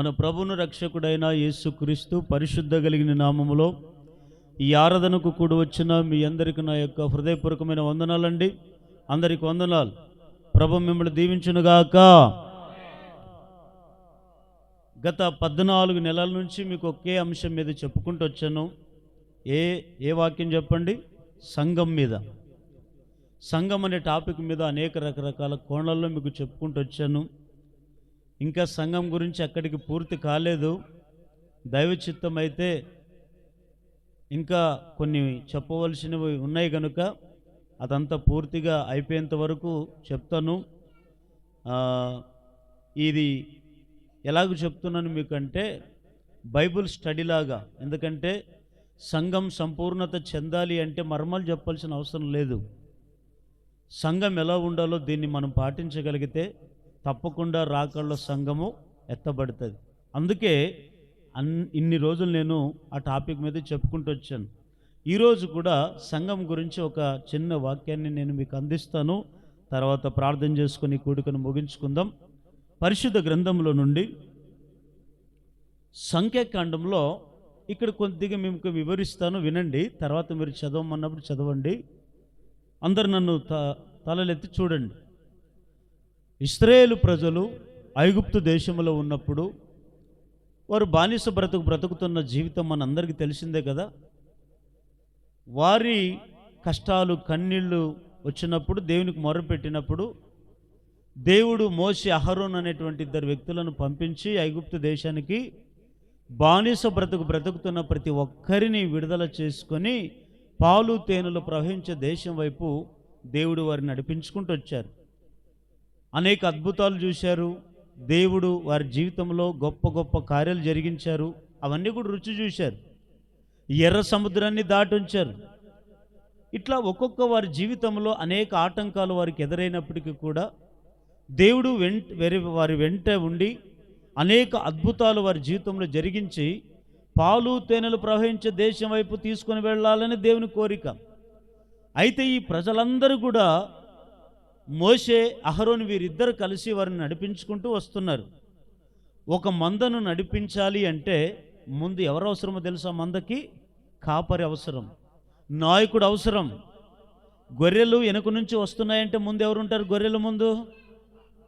మన ప్రభువును రక్షకుడైన యేసుక్రీస్తు పరిశుద్ధ కలిగిన నామములో ఈ ఆరాధనకు కూడి వచ్చిన మీ అందరికీ నా యొక్క హృదయపూర్వకమైన వందనాలండి. అందరికి వందనాలు. ప్రభు మిమ్మల్ని దీవించునుగాక. గత 14 నెలల నుంచి మీకు ఒకే అంశం మీద చెప్పుకుంటూ వచ్చాను. ఏ వాక్యం చెప్పండి? సంఘం మీద. సంఘం అనే టాపిక్ మీద అనేక రకరకాల కోణాల్లో మీకు చెప్పుకుంటూ వచ్చాను. ఇంకా సంఘం గురించి అక్కడికి పూర్తి కాలేదు. దైవ చిత్తం అయితే ఇంకా కొన్ని చెప్పవలసినవి ఉన్నాయి కనుక అదంతా పూర్తిగా అయిపోయేంత వరకు చెప్తాను. ఇది ఎలాగ చెప్తున్నాను మీకంటే బైబిల్ స్టడీ లాగా. ఎందుకంటే సంఘం సంపూర్ణత చెందాలి అంటే మర్మాలు చెప్పాల్సిన అవసరం లేదు. సంఘం ఎలా ఉండాలో దీన్ని మనం పాటించగలిగితే తప్పకుండా రాకళ్ళ సంఘము ఎత్తబడుతుంది. అందుకే ఇన్ని రోజులు నేను ఆ టాపిక్ మీద చెప్పుకుంటూ వచ్చాను. ఈరోజు కూడా సంఘం గురించి ఒక చిన్న వాక్యాన్ని నేను మీకు అందిస్తాను. తర్వాత ప్రార్థన చేసుకుని కూడికను ముగించుకుందాం. పరిశుద్ధ గ్రంథంలో నుండి సంఖ్యాకాండంలో ఇక్కడ కొద్దిగా మీకు వివరిస్తాను, వినండి. తర్వాత మీరు చదవమన్నప్పుడు చదవండి. అందరు నన్ను తలలెత్తి చూడండి. ఇశ్రాయేలు ప్రజలు ఐగుప్తు దేశంలో ఉన్నప్పుడు వారు బానిస బ్రతుకుతున్న జీవితం మనందరికీ తెలిసిందే కదా. వారి కష్టాలు కన్నీళ్ళు వచ్చినప్పుడు దేవునికి మొరపెట్టినప్పుడు దేవుడు మోషే అహరోన్ అనేటువంటి 2 వ్యక్తులను పంపించి ఐగుప్తు దేశానికి బానిస బ్రతుకుతున్న ప్రతి ఒక్కరిని విడుదల చేసుకొని పాలు తేనెలు ప్రవహించే దేశం వైపు దేవుడు వారిని నడిపించుకుంటూ వచ్చారు. అనేక అద్భుతాలు చూశారు. దేవుడు వారి జీవితంలో గొప్ప గొప్ప కార్యాలు జరిగించారు. అవన్నీ కూడా రుచి చూశారు. ఎర్ర సముద్రాన్ని దాటుంచారు. ఇట్లా ఒక్కొక్క వారి జీవితంలో అనేక ఆటంకాలు వారికి ఎదురైనప్పటికీ కూడా దేవుడు వారి వెంట ఉండి అనేక అద్భుతాలు వారి జీవితంలో జరిగించి పాలు తేనెలు ప్రవహించే దేశం వైపు తీసుకొని వెళ్ళాలని దేవుని కోరిక. అయితే ఈ ప్రజలందరూ కూడా మోషే అహరోను వీరిద్దరు కలిసి వారిని నడిపించుకుంటూ వస్తున్నారు. ఒక మందను నడిపించాలి అంటే ముందు ఎవరు అవసరమో తెలుసా? మందకి కాపరి అవసరం, నాయకుడు అవసరం. గొర్రెలు వెనుక నుంచి వస్తున్నాయంటే ముందు ఎవరు ఉంటారు? గొర్రెల ముందు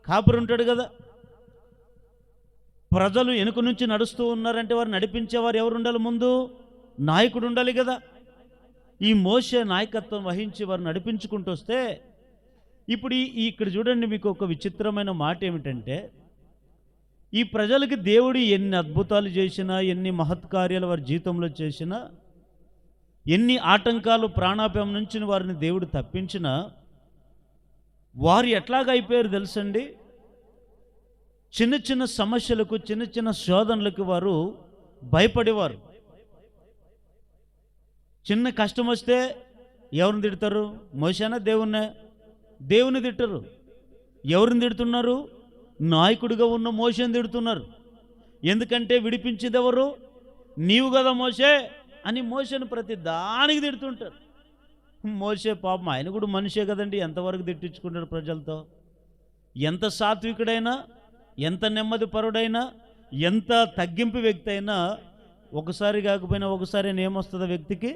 కాపరి ఉంటాడు కదా. ప్రజలు వెనుక నుంచి నడుస్తూ ఉన్నారంటే వారు నడిపించేవారు ఎవరు ఉండాలి? ముందు నాయకుడు ఉండాలి కదా. ఈ మోషే నాయకత్వం వహించి వారు నడిపించుకుంటూ వస్తే ఇప్పుడు ఇక్కడ చూడండి, మీకు ఒక విచిత్రమైన మాట ఏమిటంటే ఈ ప్రజలకి దేవుడు ఎన్ని అద్భుతాలు చేసినా, ఎన్ని మహత్కార్యాలు వారి జీవితంలో చేసినా, ఎన్ని ఆటంకాలు ప్రాణాపాయం నుంచి వారిని దేవుడు తప్పించినా వారు ఎట్లాగైపోయారు తెలుసండి? చిన్న చిన్న సమస్యలకు, చిన్న చిన్న శోధనలకు వారు భయపడేవారు. చిన్న కష్టం వస్తే ఎవరిని తిడతారు? మోషేనా దేవుణ్ణే? దేవుని తిట్టరు. ఎవరిని తిడుతున్నారు? నాయకుడిగా ఉన్న మోషేని తిడుతున్నారు. ఎందుకంటే విడిపించేది ఎవరు? నీవు కదా మోషే అని మోషేను ప్రతి దానికి తిడుతుంటారు. మోషే పాపం ఆయన కూడా మనిషే కదండి. ఎంతవరకు తిట్టించుకుంటాడు ప్రజలతో? ఎంత సాత్వికుడైనా, ఎంత నెమ్మది పరుడైనా, ఎంత తగ్గింపు వ్యక్తి అయినా ఒకసారి కాకపోయినా ఒకసారి ఏమొస్తుందా వ్యక్తికి?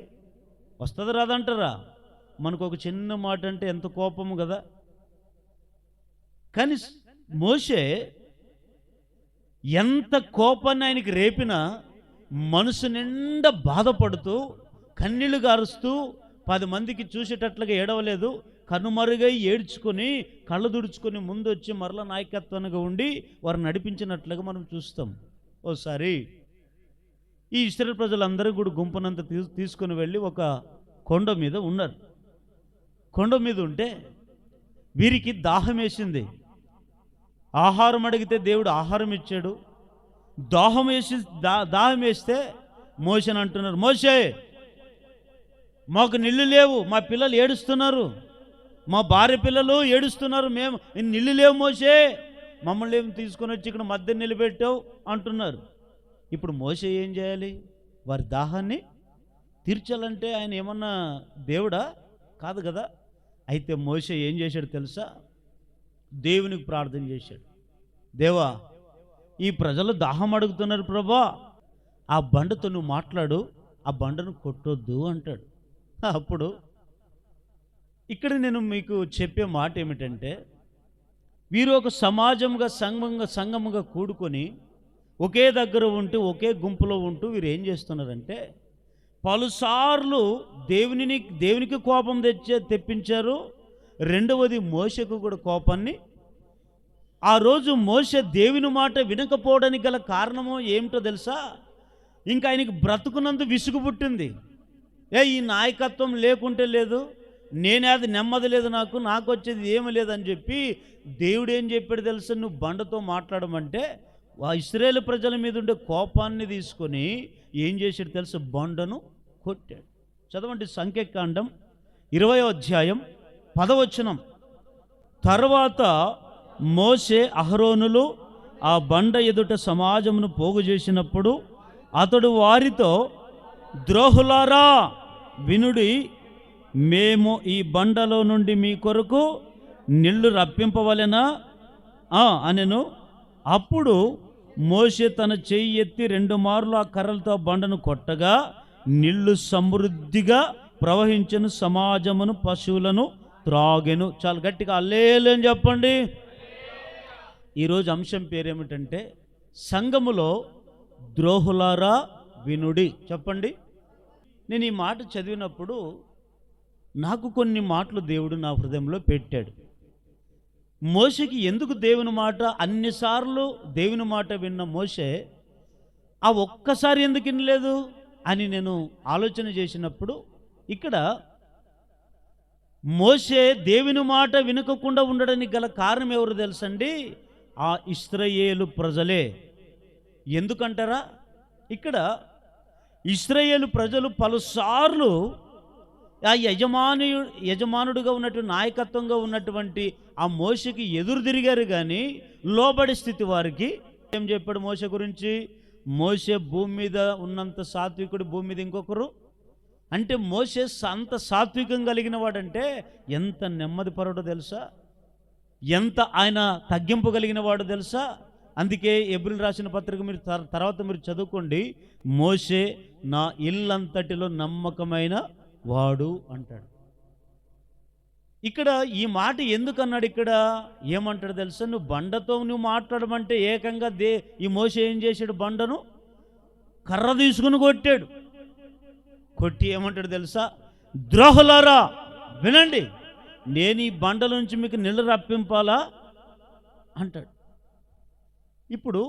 వస్తుంది రాదంటారా? మనకు ఒక చిన్న మాట అంటే ఎంత కోపము కదా. కానీ మోషే ఎంత కోపాన్ని ఆయనకి రేపినా మనసు నిండా బాధపడుతూ కన్నీళ్లు గారుస్తూ 10 మందికి చూసేటట్లుగా ఏడవలేదు. కనుమరుగై ఏడ్చుకొని కళ్ళు దుడుచుకొని ముందు వచ్చి మరలా నాయకత్వంగా ఉండి వారు నడిపించినట్లుగా మనం చూస్తాం. ఓసారి ఈ ఇశ్రాయేలు ప్రజలందరూ కూడా గుంపునంత తీసుకుని వెళ్ళి ఒక కొండ మీద ఉన్నారు. కొండ మీద ఉంటే వీరికి దాహం వేసింది. ఆహారం అడిగితే దేవుడు ఆహారం ఇచ్చాడు. దాహం వేస్తే మోషేని అంటున్నారు, మోషే మాకు నీళ్ళు లేవు, మా పిల్లలు ఏడుస్తున్నారు, మా భార్య పిల్లలు ఏడుస్తున్నారు, మేము నీళ్ళు లేవు మోషే, మమ్మల్ని ఏమి తీసుకొని వచ్చి ఇక్కడ మధ్య నిలబెట్టావు అంటున్నారు. ఇప్పుడు మోషే ఏం చేయాలి? వారి దాహాన్ని తీర్చాలంటే ఆయన ఏమన్నా దేవుడా? కాదు కదా. అయితే మోషే ఏం చేశాడు తెలుసా? దేవునికి ప్రార్థన చేశాడు. దేవా ఈ ప్రజలు దాహం అడుగుతున్నారు ప్రభా, ఆ బండతో నువ్వు మాట్లాడు, ఆ బండను కొట్టొద్దు అంటాడు. అప్పుడు ఇక్కడ నేను మీకు చెప్పే మాట ఏమిటంటే, వీరు ఒక సమాజంగా సంఘముగా కూడుకొని ఒకే దగ్గర ఉంటూ ఒకే గుంపులో ఉంటూ వీరు ఏం చేస్తున్నారంటే, పలుసార్లు దేవునికి కోపం తెప్పించారు. రెండవది మోషకు కూడా కోపాన్ని. ఆ రోజు మోషే దేవుని మాట వినకపోవడానికి గల కారణమో ఏమిటో తెలుసా? ఇంకా ఆయనకి బ్రతుకునందు విసుగు పుట్టింది. ఈ నాయకత్వం లేకుంటే లేదు, నేనే అది నెమ్మది లేదు, నాకు వచ్చేది ఏమీ లేదని చెప్పి దేవుడు ఏం చెప్పాడు తెలుసా? నువ్వు బండతో మాట్లాడమంటే ఆ ఇశ్రాయేలు ప్రజల మీద ఉండే కోపాన్ని తీసుకొని ఏం చేశాడు తెలుసా? బండను కొట్టాడు. చదవండి సంఖ్యాకాండం 20వ అధ్యాయం 10వ వచనం. తర్వాత మోషే అహరోనులు ఆ బండ ఎదుట సమాజమును పోగు చేసినప్పుడు అతడు వారితో, ద్రోహులారా వినుడి, మేము ఈ బండలో నుండి మీ కొరకు నీళ్లు రప్పింపవలెనా అనెను. అప్పుడు మోషే తన చెయ్యి ఎత్తి 2 మార్లు ఆ కర్రలతో బండను కొట్టగా నీళ్లు సమృద్ధిగా ప్రవహించెను, సమాజమును పశువులను త్రాగెను. చాలా గట్టిగా హల్లెలూయా అని చెప్పండి. ఈరోజు అంశం పేరేమిటంటే, సంఘములో ద్రోహులారా వినుడి. చెప్పండి. నేను ఈ మాట చదివినప్పుడు నాకు కొన్ని మాటలు దేవుడు నా హృదయంలో పెట్టాడు. మోషేకి ఎందుకు దేవుని మాట, అన్నిసార్లు దేవుని మాట విన్న మోషే ఆ ఒక్కసారి ఎందుకు వినలేదు అని నేను ఆలోచన చేసినప్పుడు, ఇక్కడ మోషే దేవుని మాట వినకుండా ఉండడానికి గల కారణం ఎవరు తెలుసండి? ఆ ఇశ్రాయేలు ప్రజలే. ఎందుకంటారా? ఇక్కడ ఇశ్రాయేలు ప్రజలు పలుసార్లు ఆ యజమానుడుగా ఉన్నటువంటి నాయకత్వంగా ఉన్నటువంటి ఆ మోషేకి ఎదురు తిరిగారు, కానీ లోబడి స్థితి వారికి. ఏం చెప్పాడు మోషే గురించి? మోషే భూమి మీద ఉన్నంత సాత్వికుడు భూమి మీద ఇంకొకరు. అంటే మోషే అంత సాత్వికం కలిగిన వాడంటే ఎంత నెమ్మది పరుడో తెలుసా, ఎంత ఆయన తగ్గింపు కలిగిన వాడు తెలుసా. అందుకే ఎబ్రిల్ రాసిన పత్రిక మీరు తర్వాత మీరు చదువుకోండి, మోషే నా ఇల్లంతటిలో నమ్మకమైన వాడు అంటాడు. ఇక్కడ ఈ మాట ఎందుకు అన్నాడు? ఇక్కడ ఏమంటాడు తెలుసా? నువ్వు బండతో నువ్వు మాట్లాడమంటే ఏకంగా ఈ మోషే ఏం చేశాడు? బండను కర్ర తీసుకుని కొట్టాడు. కొట్టి ఏమంటాడు తెలుసా? ద్రోహులారా వినండి, నేను ఈ బండల నుంచి మీకు నీళ్ళు రప్పింపాలా అంటాడు. ఇప్పుడు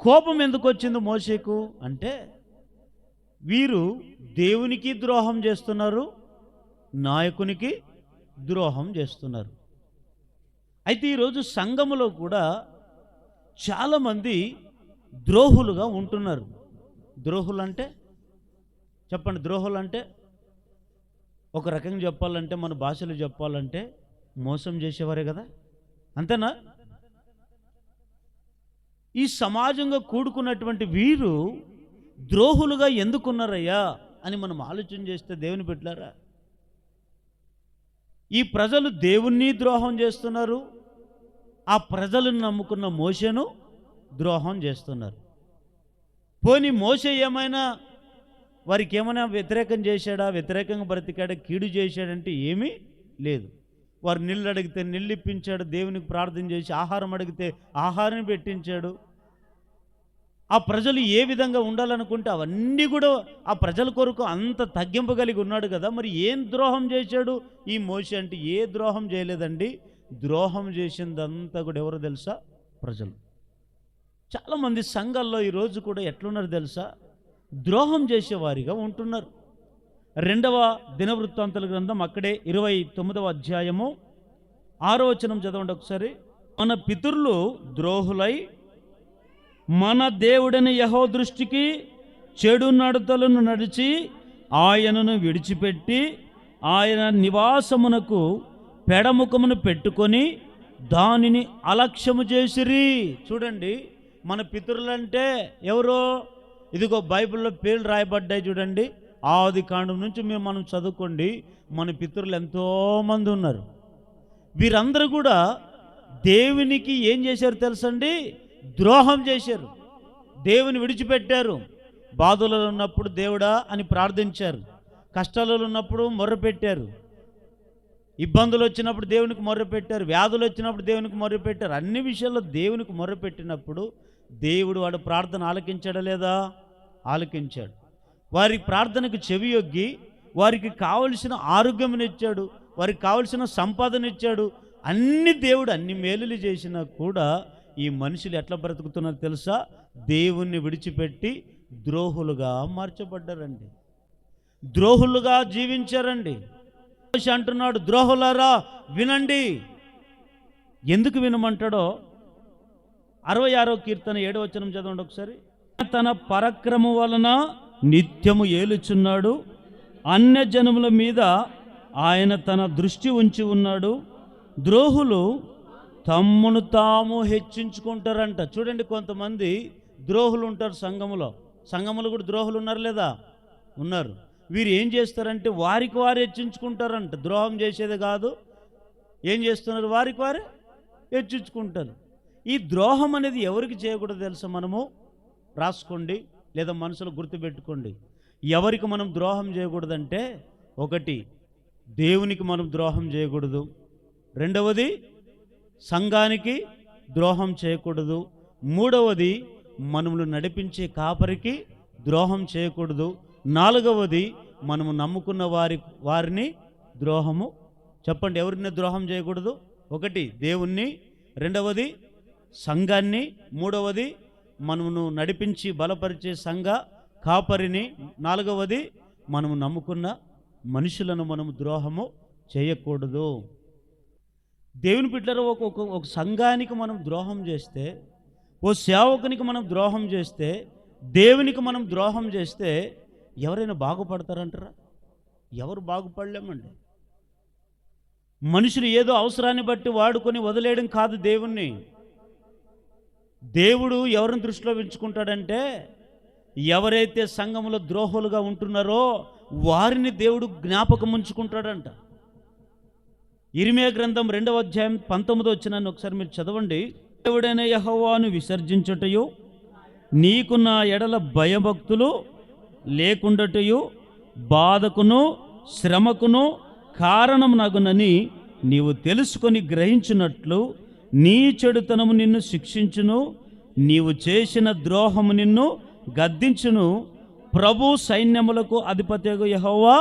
కోపం ఎందుకు వచ్చింది మోషేకు అంటే, వీరు దేవునికి ద్రోహం చేస్తున్నారు, నాయకునికి ద్రోహం చేస్తున్నారు. అయితే ఈరోజు సంఘములో కూడా చాలామంది ద్రోహులుగా ఉంటున్నారు. ద్రోహులు అంటే చెప్పండి. ద్రోహులు అంటే ఒక రకంగా చెప్పాలంటే, మన భాషలో చెప్పాలంటే మోసం చేసేవారే కదా, అంతేనా? ఈ సమాజంగా కూడుకున్నటువంటి వీరు ద్రోహులుగా ఎందుకున్నారయ్యా అని మనం ఆలోచన చేస్తే, దేవుని బిడ్డలారా, ఈ ప్రజలు దేవుణ్ణి ద్రోహం చేస్తున్నారు, ఆ ప్రజలను నమ్ముకున్న మోషేను ద్రోహం చేస్తున్నారు. పోనీ మోషే ఏమైనా వారికి ఏమైనా వ్యతిరేకం చేశాడా? వ్యతిరేకంగా బ్రతికాడా? కీడు చేశాడంటే ఏమీ లేదు. వారు నీళ్ళు అడిగితే నీళ్ళు ఇప్పించాడు, దేవునికి ప్రార్థన చేసి ఆహారం అడిగితే ఆహారం పెట్టించాడు. ఆ ప్రజలు ఏ విధంగా ఉండాలనుకుంటే అవన్నీ కూడా ఆ ప్రజల కొరకు అంత తగ్గింపు కలిగి ఉన్నాడు కదా. మరి ఏం ద్రోహం చేశాడు ఈ మోషే అంటే? ఏ ద్రోహం చేయలేదండి. ద్రోహం చేసిందంతా కూడా ఎవరు తెలుసా? ప్రజలు. చాలామంది సంఘాల్లో ఈరోజు కూడా ఎట్లున్నారు తెలుసా? ద్రోహం చేసేవారిగా ఉంటున్నారు. 2వ దినవృత్తాంతాల గ్రంథం అక్కడే 29వ అధ్యాయము 6వ వచనం చదవండి ఒకసారి. మన పితరులు ద్రోహులై మన దేవుడైన యెహోవా దృష్టికి చెడు నడతలను నడిచి ఆయనను విడిచిపెట్టి ఆయన నివాసమునకు పెడముఖమును పెట్టుకొని దానిని అలక్ష్యము చేసిరి. చూడండి, మన పితరులంటే ఎవరో? ఇదిగో బైబిల్లో పేర్లు రాయబడ్డాయి చూడండి. ఆది కాండం నుంచి మనం చదువుకోండి, మన పితరులు ఎంతోమంది ఉన్నారు. వీరందరూ కూడా దేవునికి ఏం చేశారు తెలుసండి? ద్రోహం చేశారు, దేవుని విడిచిపెట్టారు. బాధలలో ఉన్నప్పుడు దేవుడా అని ప్రార్థించారు, కష్టాలలో ఉన్నప్పుడు మొర్రపెట్టారు, ఇబ్బందులు వచ్చినప్పుడు దేవునికి మొర్రపెట్టారు, వ్యాధులు వచ్చినప్పుడు దేవునికి మొర్రపెట్టారు. అన్ని విషయాల్లో దేవునికి మొర్రపెట్టినప్పుడు దేవుడు వాడు ప్రార్థన ఆలకించాడా లేదా? ఆలకించాడు. వారి ప్రార్థనకు చెవియొగ్గి వారికి కావలసిన ఆరోగ్యమునిచ్చాడు, వారికి కావలసిన సంపాదన ఇచ్చాడు. అన్ని దేవుడు అన్ని మేలులు చేసినా కూడా ఈ మనుషులు ఎట్లా బ్రతుకుతున్నారో తెలుసా? దేవుణ్ణి విడిచిపెట్టి ద్రోహులుగా మార్చబడ్డారండి, ద్రోహులుగా జీవించారండి. మోషే అంటున్నాడు, ద్రోహులారా వినండి. ఎందుకు వినమంటాడో 66వ కీర్తన 7వ వచనం చదవండి ఒకసారి. తన పరాక్రమం వలన నిత్యము ఏలుచున్నాడు, అన్య జనముల మీద ఆయన తన దృష్టి ఉంచి ఉన్నాడు. ద్రోహులు తమ్మును తాము హెచ్చించుకుంటారంట. చూడండి, కొంతమంది ద్రోహులు ఉంటారు సంఘములో కూడా ద్రోహులు ఉన్నారు లేదా? ఉన్నారు. వీరు ఏం చేస్తారంటే వారికి వారు హెచ్చించుకుంటారంట. ద్రోహం చేసేది కాదు, ఏం చేస్తున్నారు? వారికి వారు హెచ్చించుకుంటారు. ఈ ద్రోహం అనేది ఎవరికి చేయకూడదు తెలుసా? మనము రాసుకోండి లేదా మనసులో గుర్తుపెట్టుకోండి. ఎవరికి మనం ద్రోహం చేయకూడదంటే, ఒకటి దేవునికి మనం ద్రోహం చేయకూడదు, రెండవది సంఘానికి ద్రోహం చేయకూడదు, మూడవది మనములు నడిపించే కాపరికి ద్రోహం చేయకూడదు, నాలుగవది మనము నమ్ముకున్న వారిని ద్రోహము చెప్పండి. ఎవరిని ద్రోహం చేయకూడదు? ఒకటి దేవుణ్ణి, రెండవది సంఘాన్ని, మూడవది మనమును నడిపించి బలపరిచే సంఘ కాపరిని, నాలుగవది మనము నమ్ముకున్న మనుషులను మనము ద్రోహము చేయకూడదు. దేవుని బిడ్డలు ఒక సంఘానికి మనం ద్రోహం చేస్తే, ఓ సేవకునికి మనం ద్రోహం చేస్తే, దేవునికి మనం ద్రోహం చేస్తే ఎవరైనా బాగుపడతారంటారా? ఎవరు బాగుపడలేమండి. మనుషులు ఏదో అవసరాన్ని బట్టి వాడుకొని వదిలేయడం కాదు దేవుణ్ణి. దేవుడు ఎవరిని దృష్టిలో ఉంచుకుంటాడంటే, ఎవరైతే సంఘములో ద్రోహులుగా ఉంటున్నారో వారిని దేవుడు జ్ఞాపకం ఉంచుకుంటాడంట. ఇర్మియా గ్రంథం 2వ అధ్యాయం 19వ వచనాన్ని ఒకసారి మీరు చదవండి. దేవుడైన యెహోవాను విసర్జించుటయు, నీకు నా ఎడల భయభక్తులు లేకుండాటయు, బాధకును శ్రమకును కారణం నగునని నీవు తెలుసుకొని గ్రహించినట్లు నీ చెడుతనము నిన్ను శిక్షించును, నీవు చేసిన ద్రోహము నిన్ను గద్దించును. ప్రభు సైన్యములకు అధిపతియగు యెహోవా.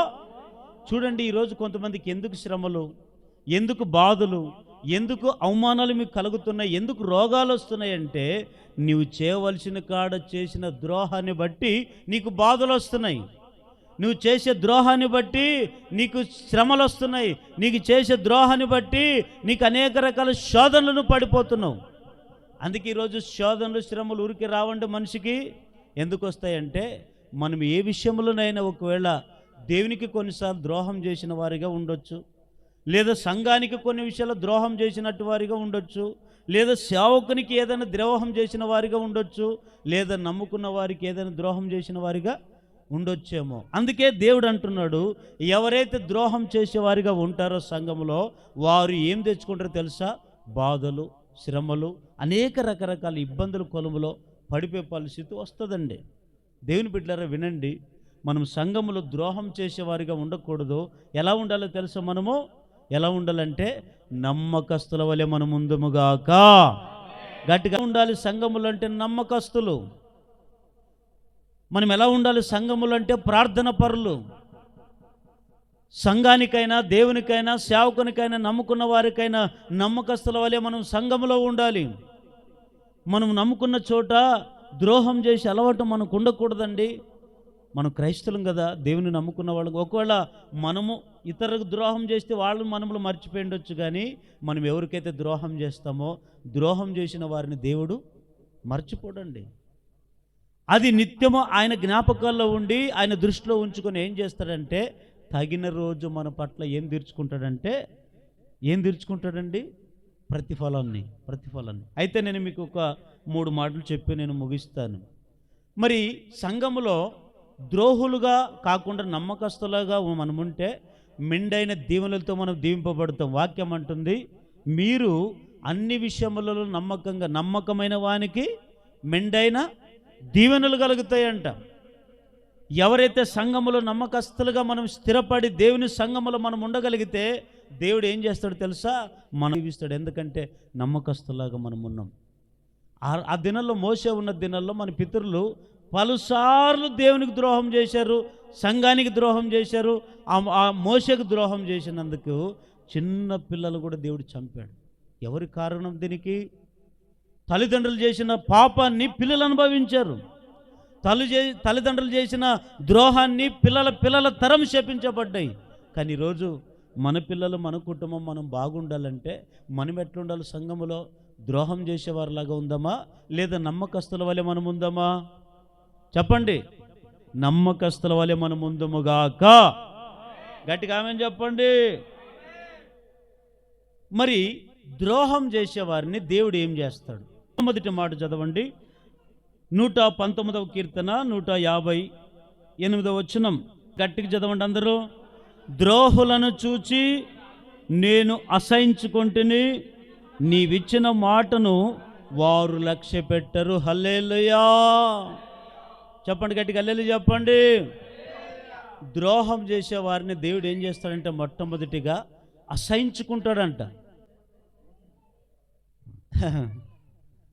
చూడండి, ఈరోజు కొంతమందికి ఎందుకు శ్రమలు, ఎందుకు బాధలు, ఎందుకు అవమానాలు మీకు కలుగుతున్నాయి, ఎందుకు రోగాలు వస్తున్నాయంటే నీవు చేయవలసిన కాడ చేసిన ద్రోహాన్ని బట్టి నీకు బాధలు వస్తున్నాయి. నువ్వు చేసే ద్రోహాన్ని బట్టి నీకు శ్రమలు వస్తున్నాయి. నీకు చేసే ద్రోహాన్ని బట్టి నీకు అనేక రకాల శోధనలను పడిపోతున్నావు. అందుకే ఈరోజు శోధనలు శ్రమలు ఊరికి రావండి. మనిషికి ఎందుకు వస్తాయంటే, మనం ఏ విషయంలోనైనా ఒకవేళ దేవునికి కొన్నిసార్లు ద్రోహం చేసిన వారిగా ఉండొచ్చు, లేదా సంఘానికి కొన్ని విషయాల్లో ద్రోహం చేసినట్టు వారిగా ఉండొచ్చు, లేదా సేవకునికి ఏదైనా ద్రోహం చేసిన వారిగా ఉండొచ్చు, లేదా నమ్ముకున్న వారికి ఏదైనా ద్రోహం చేసిన వారిగా ఉండొచ్చేమో. అందుకే దేవుడు అంటున్నాడు, ఎవరైతే ద్రోహం చేసేవారిగా ఉంటారో సంఘంలో వారు ఏం తెచ్చుకుంటారో తెలుసా? బాధలు, శ్రమలు, అనేక రకరకాల ఇబ్బందులు కొలుములో పడిపోయే పరిస్థితి వస్తుందండి. దేవుని బిడ్డలారా వినండి, మనం సంఘములో ద్రోహం చేసేవారిగా ఉండకూడదు. ఎలా ఉండాలో తెలుసా? మనము ఎలా ఉండాలంటే నమ్మకస్తుల వలె మనం ముందుముగాక. గట్టిగా ఉండాలి. సంఘములు అంటే నమ్మకస్తులు. మనం ఎలా ఉండాలి? సంఘములు అంటే ప్రార్థన పరులు. సంఘానికైనా, దేవునికైనా, సేవకునికైనా, నమ్ముకున్న వారికైనా నమ్మకస్తుల వలె మనం సంఘములో ఉండాలి. మనం నమ్ముకున్న చోట ద్రోహం చేసే అలవాటు మనకు ఉండకూడదండి. మనం క్రైస్తవులం కదా, దేవుని నమ్ముకున్న వాళ్ళు. ఒకవేళ మనము ఇతరులకు ద్రోహం చేస్తే వాళ్ళు మనములు మర్చిపోయిండొచ్చు, కానీ మనం ఎవరికైతే ద్రోహం చేస్తామో ద్రోహం చేసిన వారిని దేవుడు మర్చిపోడండి. అది నిత్యము ఆయన జ్ఞాపకాల్లో ఉండి ఆయన దృష్టిలో ఉంచుకొని ఏం చేస్తాడంటే, తగిన రోజు మన పట్ల ఏం తీర్చుకుంటాడండి? ప్రతిఫలాన్ని. అయితే నేను మీకు ఒక 3 మాటలు చెప్పి నేను ముగిస్తాను. మరి సంఘములో ద్రోహులుగా కాకుండా నమ్మకస్తులుగా మనముంటే మెండైన దీవెనలతో మనం దీవింపబడతాం. వాక్యం అంటుంది, మీరు అన్ని విషయములలో నమ్మకమైన వానికి మెండైన దీవెనలు కలుగుతాయంట. ఎవరైతే సంఘములో నమ్మకస్తులుగా మనం స్థిరపడి దేవుని సంఘములో మనం ఉండగలిగితే దేవుడు ఏం చేస్తాడో తెలుసా? మనం ఇస్తాడు. ఎందుకంటే నమ్మకస్తులాగా మనం ఉన్నాం. ఆ దినాల్లో, మోసే ఉన్న దినాల్లో మన పితరులు పలుసార్లు దేవునికి ద్రోహం చేశారు, సంఘానికి ద్రోహం చేశారు. ఆ మోసేకు ద్రోహం చేసినందుకు చిన్న పిల్లలు కూడా దేవుడు చంపాడు. ఎవరి కారణం దీనికి? తల్లిదండ్రులు చేసిన పాపాన్ని పిల్లలు అనుభవించారు. తల్లిదండ్రులు చేసిన ద్రోహాన్ని పిల్లల తరం శపించబడ్డాయి. కానీ ఈరోజు మన పిల్లలు, మన కుటుంబం మనం బాగుండాలంటే మనం ఎట్లుండాలి? సంఘములో ద్రోహం చేసేవారిలాగా ఉందామా, లేదా నమ్మకస్తుల వలె మనం ఉందామా? చెప్పండి. నమ్మకస్తుల వలె మనం ఉందముగాక. గట్టిగా ఆమేన్ చెప్పండి. మరి ద్రోహం చేసేవారిని దేవుడు ఏం చేస్తాడు? మొదటి మాట చదవండి. 119వ కీర్తన 158వ వచనం. గట్టిగా చదవండి అందరూ. ద్రోహులను చూచి నేను అసహించుకొంటిని, నీవిచ్చిన మాటను వారు లక్ష్య పెట్టరు. హల్లెలూయా చెప్పండి, గట్టిగా హల్లెలూయా చెప్పండి. ద్రోహం చేసే వారిని దేవుడు ఏం చేస్తాడంటే మొట్టమొదటిగా అసహించుకుంటాడంట.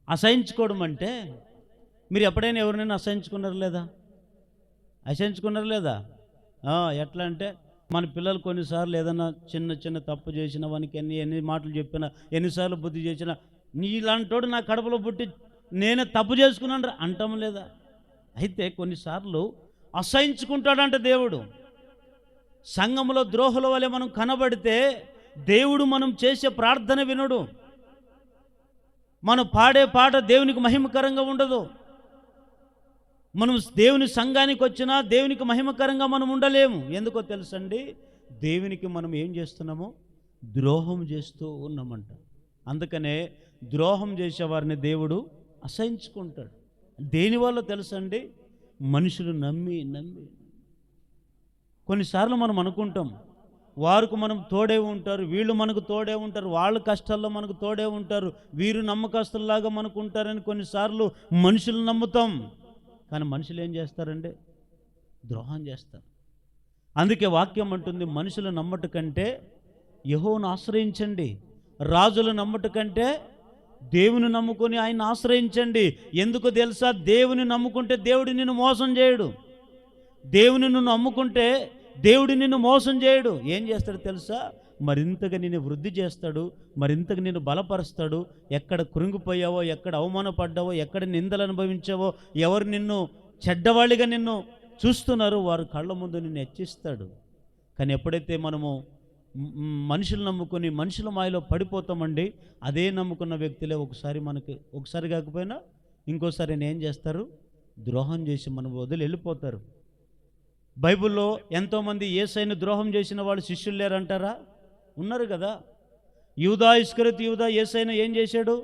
అసహించుకోవడం అంటే, మీరు ఎప్పుడైనా ఎవరినైనా అసహించుకున్నారు లేదా? ఎట్లా అంటే, మన పిల్లలు కొన్నిసార్లు ఏదైనా చిన్న తప్పు చేసిన వానికి ఎన్ని మాటలు చెప్పినా, ఎన్నిసార్లు బుద్ధి చేసినా, నీలాంటోడు నా కడుపులో పుట్టి నేనే తప్పు చేసుకున్నాను అంటాం లేదా? అయితే కొన్నిసార్లు అసహించుకుంటాడంట దేవుడు. సంఘములో ద్రోహుల వలె మనం కనబడితే దేవుడు మనం చేసే ప్రార్థన వినడు. మనం పాడే పాట దేవునికి మహిమకరంగా ఉండదు. మనం దేవుని సంఘానికి వచ్చినా దేవునికి మహిమకరంగా మనం ఉండలేము. ఎందుకో తెలుసండి? దేవునికి మనం ఏం చేస్తున్నామో ద్రోహం చేస్తూ ఉన్నామంట. అందుకనే ద్రోహం చేసేవారిని దేవుడు అసహించుకుంటాడు. దేనివల్ల తెలుసండి? మనుషులు నమ్మి కొన్నిసార్లు మనం అనుకుంటాం వారికి మనం తోడే ఉంటారు, వీళ్ళు మనకు తోడే ఉంటారు, వాళ్ళ కష్టాల్లో మనకు తోడే ఉంటారు, వీరు నమ్మకస్తుల్లాగా మనకు ఉంటారని కొన్నిసార్లు మనుషులు నమ్ముతాం. కానీ మనుషులు ఏం చేస్తారండి? ద్రోహం చేస్తారు. అందుకే వాక్యం అంటుంది, మనుషులు నమ్మట కంటే యెహోవాను ఆశ్రయించండి, రాజులు నమ్మట కంటే దేవుని నమ్ముకొని ఆయన ఆశ్రయించండి. ఎందుకు తెలుసా? దేవుని నమ్ముకుంటే దేవుడు నిన్ను మోసం చేయడు. దేవుని నువ్వు నమ్ముకుంటే దేవుడు నిన్ను మోసం చేయడు. ఏం చేస్తాడు తెలుసా? మరింతగా నిన్ను వృద్ధి చేస్తాడు, మరింతగా నిన్ను బలపరుస్తాడు. ఎక్కడ కృంగిపోయావో, ఎక్కడ అవమానపడ్డావో, ఎక్కడ నిందలు అనుభవించావో, ఎవరు నిన్ను చెడ్డవాళ్ళిగా నిన్ను చూస్తున్నారో వారు కళ్ళ ముందు నిన్ను హెచ్చిస్తాడు. కానీ ఎప్పుడైతే మనము మనుషులు నమ్ముకొని మనుషుల మాయలో పడిపోతామండి, అదే నమ్ముకున్న వ్యక్తులే ఒకసారి కాకపోయినా ఇంకోసారి ఏం చేస్తారు? ద్రోహం చేసి మనం వదిలి వెళ్ళిపోతారు. బైబిల్లో ఎంతోమంది యేసయ్యను ద్రోహం చేసిన వాళ్ళు శిష్యులు లేరంటారా? ఉన్నారు కదా. యూదా ఇస్కరియోతు యూదా యేసయ్యను ఏం చేశాడు?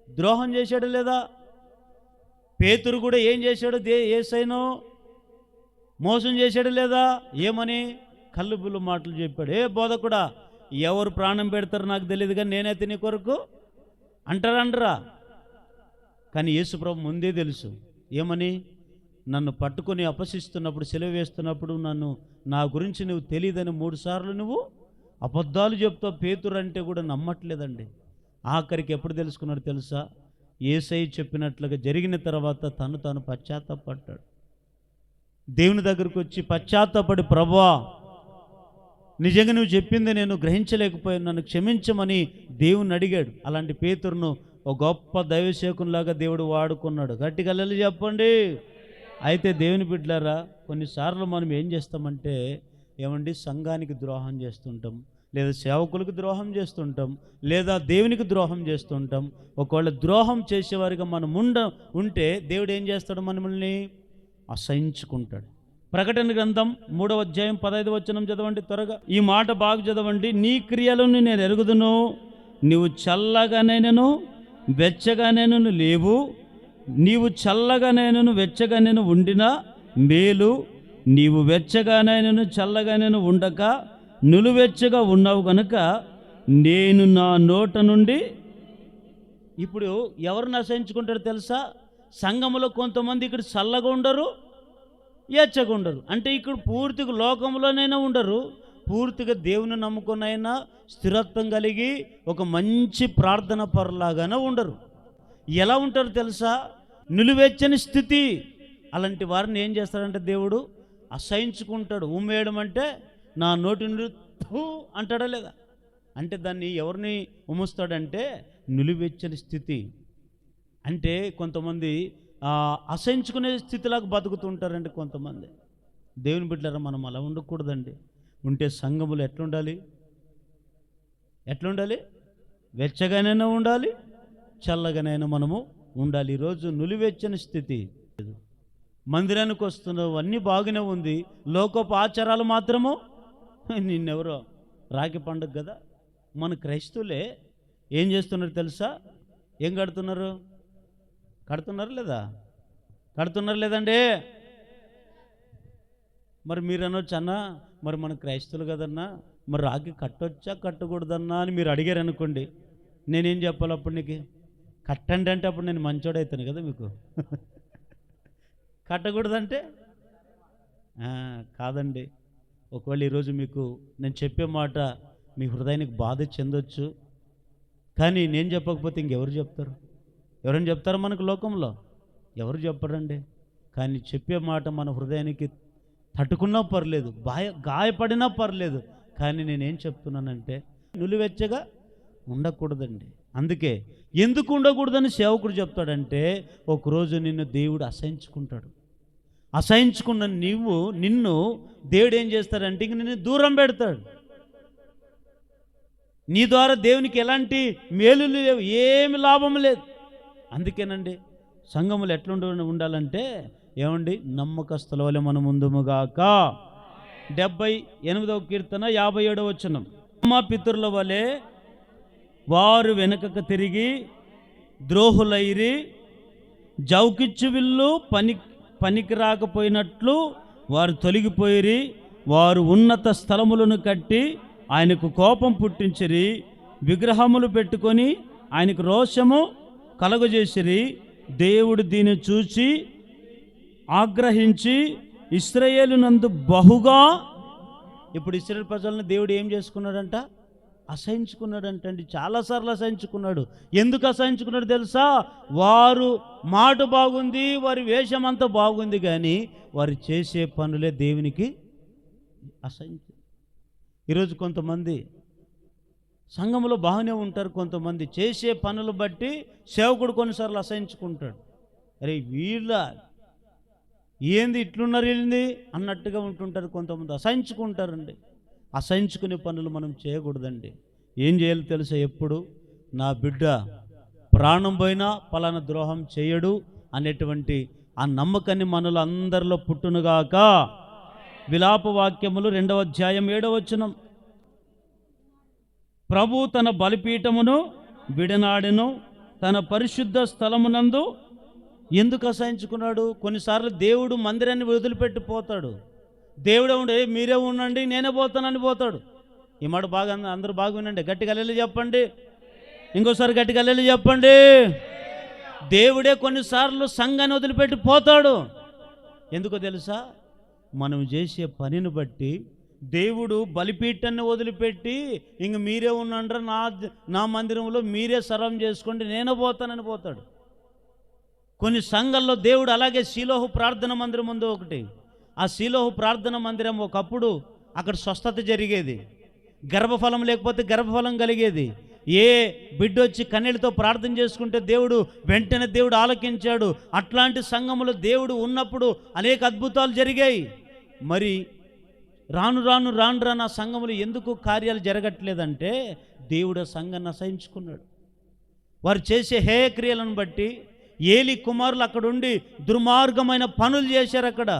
ద్రోహం చేశాడు లేదా? పేతురు కూడా ఏం చేశాడు? యేసయ్యను మోసం చేశాడు లేదా? ఏమని? కల్లుబుల్లు మాటలు చెప్పాడు. ఏ బోధకుడా, ఎవరు ప్రాణం పెడతారో నాకు తెలియదు కానీ నేనైతే నీ కొరకు అంటారా? కానీ యేసుప్రభు ముందే తెలుసు. ఏమని? నన్ను పట్టుకొని అపహసిస్తున్నప్పుడు, సెలవు వేస్తున్నప్పుడు నా గురించి నువ్వు తెలియదని 3 సార్లు నువ్వు అబద్ధాలు చెప్తావు. పేతురు అంటే కూడా నమ్మట్లేదండి. ఆఖరికి ఎప్పుడు తెలుసుకున్నాడు తెలుసా? యేసయ్య చెప్పినట్లుగా జరిగిన తర్వాత తాను పశ్చాత్తాపడ్డాడు. దేవుని దగ్గరకు వచ్చి పశ్చాత్తాపడి, ప్రభువా నిజంగా నువ్వు చెప్పింది నేను గ్రహించలేకపోయాను, నన్ను క్షమించమని దేవుని అడిగాడు. అలాంటి పేతురును ఒక గొప్ప దైవసేవకునిలాగా దేవుడు వాడుకున్నాడు. గట్టిగా హల్లెలూయా చెప్పండి. అయితే దేవుని బిడ్డలారా, కొన్నిసార్లు మనం ఏం చేస్తామంటే సంఘానికి ద్రోహం చేస్తుంటాం, లేదా సేవకులకు ద్రోహం చేస్తుంటాం, లేదా దేవునికి ద్రోహం చేస్తుంటాం. ఒకవేళ ద్రోహం చేసేవారిగా మనం ఉంటే దేవుడు ఏం చేస్తాడు? మనల్ని అసహించుకుంటాడు. ప్రకటన గ్రంథం 3వ అధ్యాయం 15వ వచనం చదవండి త్వరగా. ఈ మాట బాగా చదవండి. నీ క్రియలను నేను ఎరుగుదును, నీవు చల్లగానైనను వెచ్చగానైనను లేవు, నీవు చల్లగానైనను వెచ్చగానైనా ఉండినా మేలు, నీవు వెచ్చగానైనను చల్లగానైనా ఉండక నులువెచ్చగా ఉన్నావు కనుక నేను నా నోట నుండి ఇప్పుడు ఎవరిని అసహించుకుంటారో తెలుసా? సంఘములో కొంతమంది ఇక్కడ చల్లగా ఉండరు, ఏచ్చగా ఉండరు. అంటే ఇక్కడ పూర్తిగా లోకంలోనైనా ఉండరు, పూర్తిగా దేవుని నమ్ముకునైనా స్థిరత్వం కలిగి ఒక మంచి ప్రార్థన పరులాగానే ఉండరు. ఎలా ఉంటారో తెలుసా? నిలువెచ్చని స్థితి. అలాంటి వారిని ఏం చేస్తాడంటే దేవుడు అసహించుకుంటాడు. ఉమ్మేయడం అంటే నా నోటి నుండి థూ అంటాడా లేదా? అంటే దాన్ని ఎవరిని ఉమ్ముస్తాడంటే నిలువెచ్చని స్థితి. అంటే కొంతమంది అసహించుకునే స్థితిలాగా బతుకుతుంటారండి కొంతమంది. దేవుని బిడ్డలారా, మనం అలా ఉండకూడదండి. ఉంటే సంఘములు ఎట్లుండాలి? వెచ్చగానైనా ఉండాలి, చల్లగానైనా మనము ఉండాలి. ఈరోజు నిలువెచ్చని స్థితి. మందిరానికి వస్తున్నావు, అన్నీ బాగానే ఉంది, లోకపు ఆచారాలు మాత్రము. నిన్నెవరో రాఖీ పండుగ కదా, మన క్రైస్తవులే ఏం చేస్తున్నారు తెలుసా? ఏం కడుతున్నారు లేదండి? మరి మీరు అనొచ్చు, అన్నా మరి మన క్రైస్తవులు కదన్నా, మరి రాఖీ కట్టొచ్చా కట్టకూడదన్నా అని మీరు అడిగారు అనుకోండి, నేనేం చెప్పాలి అప్పుడు? నీకు కట్టండి అంటే అప్పుడు నేను మంచోడవుతాను కదా మీకు. కట్టకూడదంటే కాదండి. ఒకవేళ ఈరోజు మీకు నేను చెప్పే మాట మీ హృదయానికి బాధ చెందొచ్చు, కానీ నేను చెప్పకపోతే ఇంకెవరు చెప్తారు? ఎవరైనా చెప్తారా మనకు లోకంలో? ఎవరు చెప్పరండి. కానీ చెప్పే మాట మన హృదయానికి తట్టుకున్నా పర్లేదు, గాయపడినా పర్లేదు, కానీ నేనేం చెప్తున్నానంటే నిలువెచ్చగా ఉండకూడదండి. అందుకే ఎందుకు ఉండకూడదని సేవకుడు చెప్తాడంటే, ఒకరోజు నిన్ను దేవుడు అసహించుకుంటాడు. అసహించుకున్న నిన్ను దేవుడు ఏం చేస్తాడంటే ఇంక నిన్ను దూరం పెడతాడు. నీ ద్వారా దేవునికి ఎలాంటి మేలు లేవు, ఏమి లాభం లేదు. అందుకేనండి సంఘములు ఉండాలంటే ఏమండి, నమ్మకస్తుల వలె మనం ముందుముగాక. 78వ కీర్తన 57వ వచనం. మా పితరుల వలె వారు వెనుకకు తిరిగి ద్రోహులైరి, జౌకిచ్చు విల్లు పనికి రాకపోయినట్లు వారు తొలగిపోయిరి. వారు ఉన్నత స్థలములను కట్టి ఆయనకు కోపం పుట్టించిరి, విగ్రహములు పెట్టుకొని ఆయనకు రోషము కలుగజేసిరి. దేవుడు దీన్ని చూచి ఆగ్రహించి ఇశ్రాయేలునందు బహుగా, ఇప్పుడు ఇశ్రాయేలు ప్రజలను దేవుడు ఏం చేసుకున్నాడంట? అసహించుకున్నాడంటండి. చాలాసార్లు అసహించుకున్నాడు. ఎందుకు అసహించుకున్నాడు తెలుసా? వారు మాట బాగుంది, వారి వేషం అంతా బాగుంది, కానీ వారు చేసే పనులే దేవునికి అసహించు. ఈరోజు కొంతమంది సంఘంలో బాగానే ఉంటారు, కొంతమంది చేసే పనులు బట్టి సేవకుడు కొన్నిసార్లు అసహించుకుంటాడు. అరే వీళ్ళ ఏంది ఇట్లున్నారు ఏంది అన్నట్టుగా ఉంటుంటారు. కొంతమంది అసహించుకుంటారండి. అసహించుకునే పనులు మనం చేయకూడదండి. ఏం చేయాలి తెలుసా? ఎప్పుడు నా బిడ్డ ప్రాణం పోయినా పలానా ద్రోహం చేయడు అనేటువంటి ఆ నమ్మకాన్ని మనలో అందరిలో పుట్టునుగాక. విలాప వాక్యములు 2వ అధ్యాయం 7వ వచనం. ప్రభు తన బలిపీఠమును విడనాడెను, తన పరిశుద్ధ స్థలమునందు ఎందుకు అసహించుకున్నాడు? కొన్నిసార్లు దేవుడు మందిరాన్ని వదిలిపెట్టి పోతాడు. దేవుడు ఉండే మీరే ఉండండి నేనే పోతానని పోతాడు. ఈ మాట బాగా అందరూ బాగా వినండి, గట్టిగా హల్లెలూయా చెప్పండి. ఇంకోసారి గట్టిగా హల్లెలూయా చెప్పండి. దేవుడే కొన్నిసార్లు సంఘాన్ని వదిలిపెట్టి పోతాడు. ఎందుకో తెలుసా? మనం చేసే పనిని బట్టి దేవుడు బలిపీఠాన్ని వదిలిపెట్టి ఇంక మీరే ఉండండి, నా మందిరంలో మీరే సర్వం చేసుకోండి, నేనే పోతానని పోతాడు. కొన్ని సంఘాల్లో దేవుడు అలాగే శీలోహు ప్రార్థన మందిరం ఉంది ఒకటి. ఆ శీలోహు ప్రార్థన మందిరం ఒకప్పుడు అక్కడ స్వస్థత జరిగేది, గర్భఫలం లేకపోతే గర్భఫలం కలిగేది. ఏ బిడ్డ వచ్చి కన్నీళ్ళతో ప్రార్థన చేసుకుంటే వెంటనే దేవుడు ఆలకించాడు. అట్లాంటి సంఘములో దేవుడు ఉన్నప్పుడు అనేక అద్భుతాలు జరిగాయి. మరి రాను రాను ఆ సంఘములు ఎందుకు కార్యాలు జరగట్లేదంటే దేవుడు ఆ సంఘాన్ని అసహించుకున్నాడు. వారు చేసే హేయ క్రియలను బట్టి ఏలి కుమారులు అక్కడుండి దుర్మార్గమైన పనులు చేశారు. అక్కడ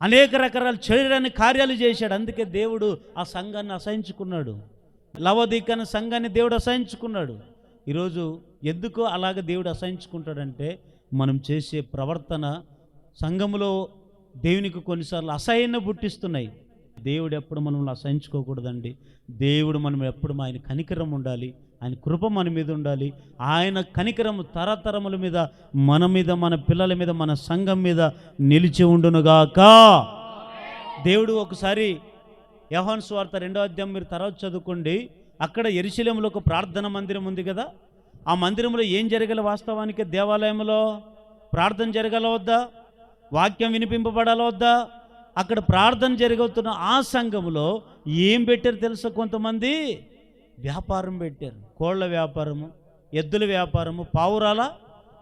అనేక రకాల చేయడానికి కార్యాలు చేశాడు. అందుకే దేవుడు ఆ సంఘాన్ని అసహించుకున్నాడు. లవోదికన సంఘాన్ని దేవుడు అసహించుకున్నాడు. ఈరోజు ఎందుకు అలాగ దేవుడు అసహించుకుంటాడంటే మనం చేసే ప్రవర్తన సంఘములో దేవునికి కొన్నిసార్లు అసహ్యాన్ని పుట్టిస్తున్నాయి. దేవుడు ఎప్పుడు మనల్ని అసహించుకోకూడదండి. దేవుడు మనం ఎప్పుడు ఆయన కనికరం ఉండాలి, ఆయన కృప మన మీద ఉండాలి. ఆయన కనికరము తరతరముల మీద, మన పిల్లల మీద, మన సంఘం మీద నిలిచి ఉండునుగాక. దేవుడు ఒకసారి యోహాను సువార్త 2వ అధ్యాయం మీరు తర్వాత చదువుకోండి. అక్కడ యెరూషలేములో ఒక ప్రార్థన మందిరం ఉంది కదా. ఆ మందిరంలో ఏం జరగాలి? వాస్తవానికి దేవాలయంలో ప్రార్థన జరగాల వద్దా? వాక్యం వినిపింపబడాల వద్దా? అక్కడ ప్రార్థన జరుగుతున్న ఆ సంఘములో ఏం పెట్టారు తెలుసా? కొంతమంది వ్యాపారం పెట్టారు. కోళ్ళ వ్యాపారము, ఎద్దుల వ్యాపారము, పావురాల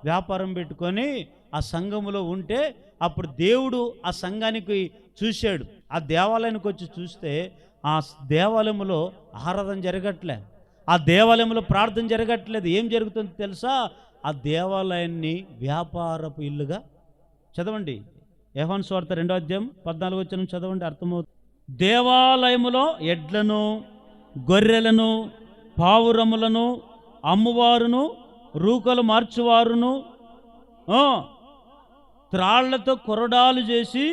వ్యాపారం పెట్టుకొని ఆ సంఘములో ఉంటే అప్పుడు దేవుడు ఆ సంఘానికి చూశాడు. ఆ దేవాలయానికి వచ్చి చూస్తే ఆ దేవాలయంలో ఆరాధన జరగట్లే, ఆ దేవాలయంలో ప్రార్థన జరగట్లేదు. ఏం జరుగుతుందో తెలుసా? ఆ దేవాలయాన్ని వ్యాపారపు ఇల్లుగా, చదవండి యోహాను సువార్త 2వ అధ్యాయం 14వ వచనం చదవండి, అర్థమవుతుంది. దేవాలయములో ఎడ్లను, గొర్రెలను, పావురములను అమ్మువారును, రూకలు మార్చువారును త్రాళ్లతో కొరడాలు చేసి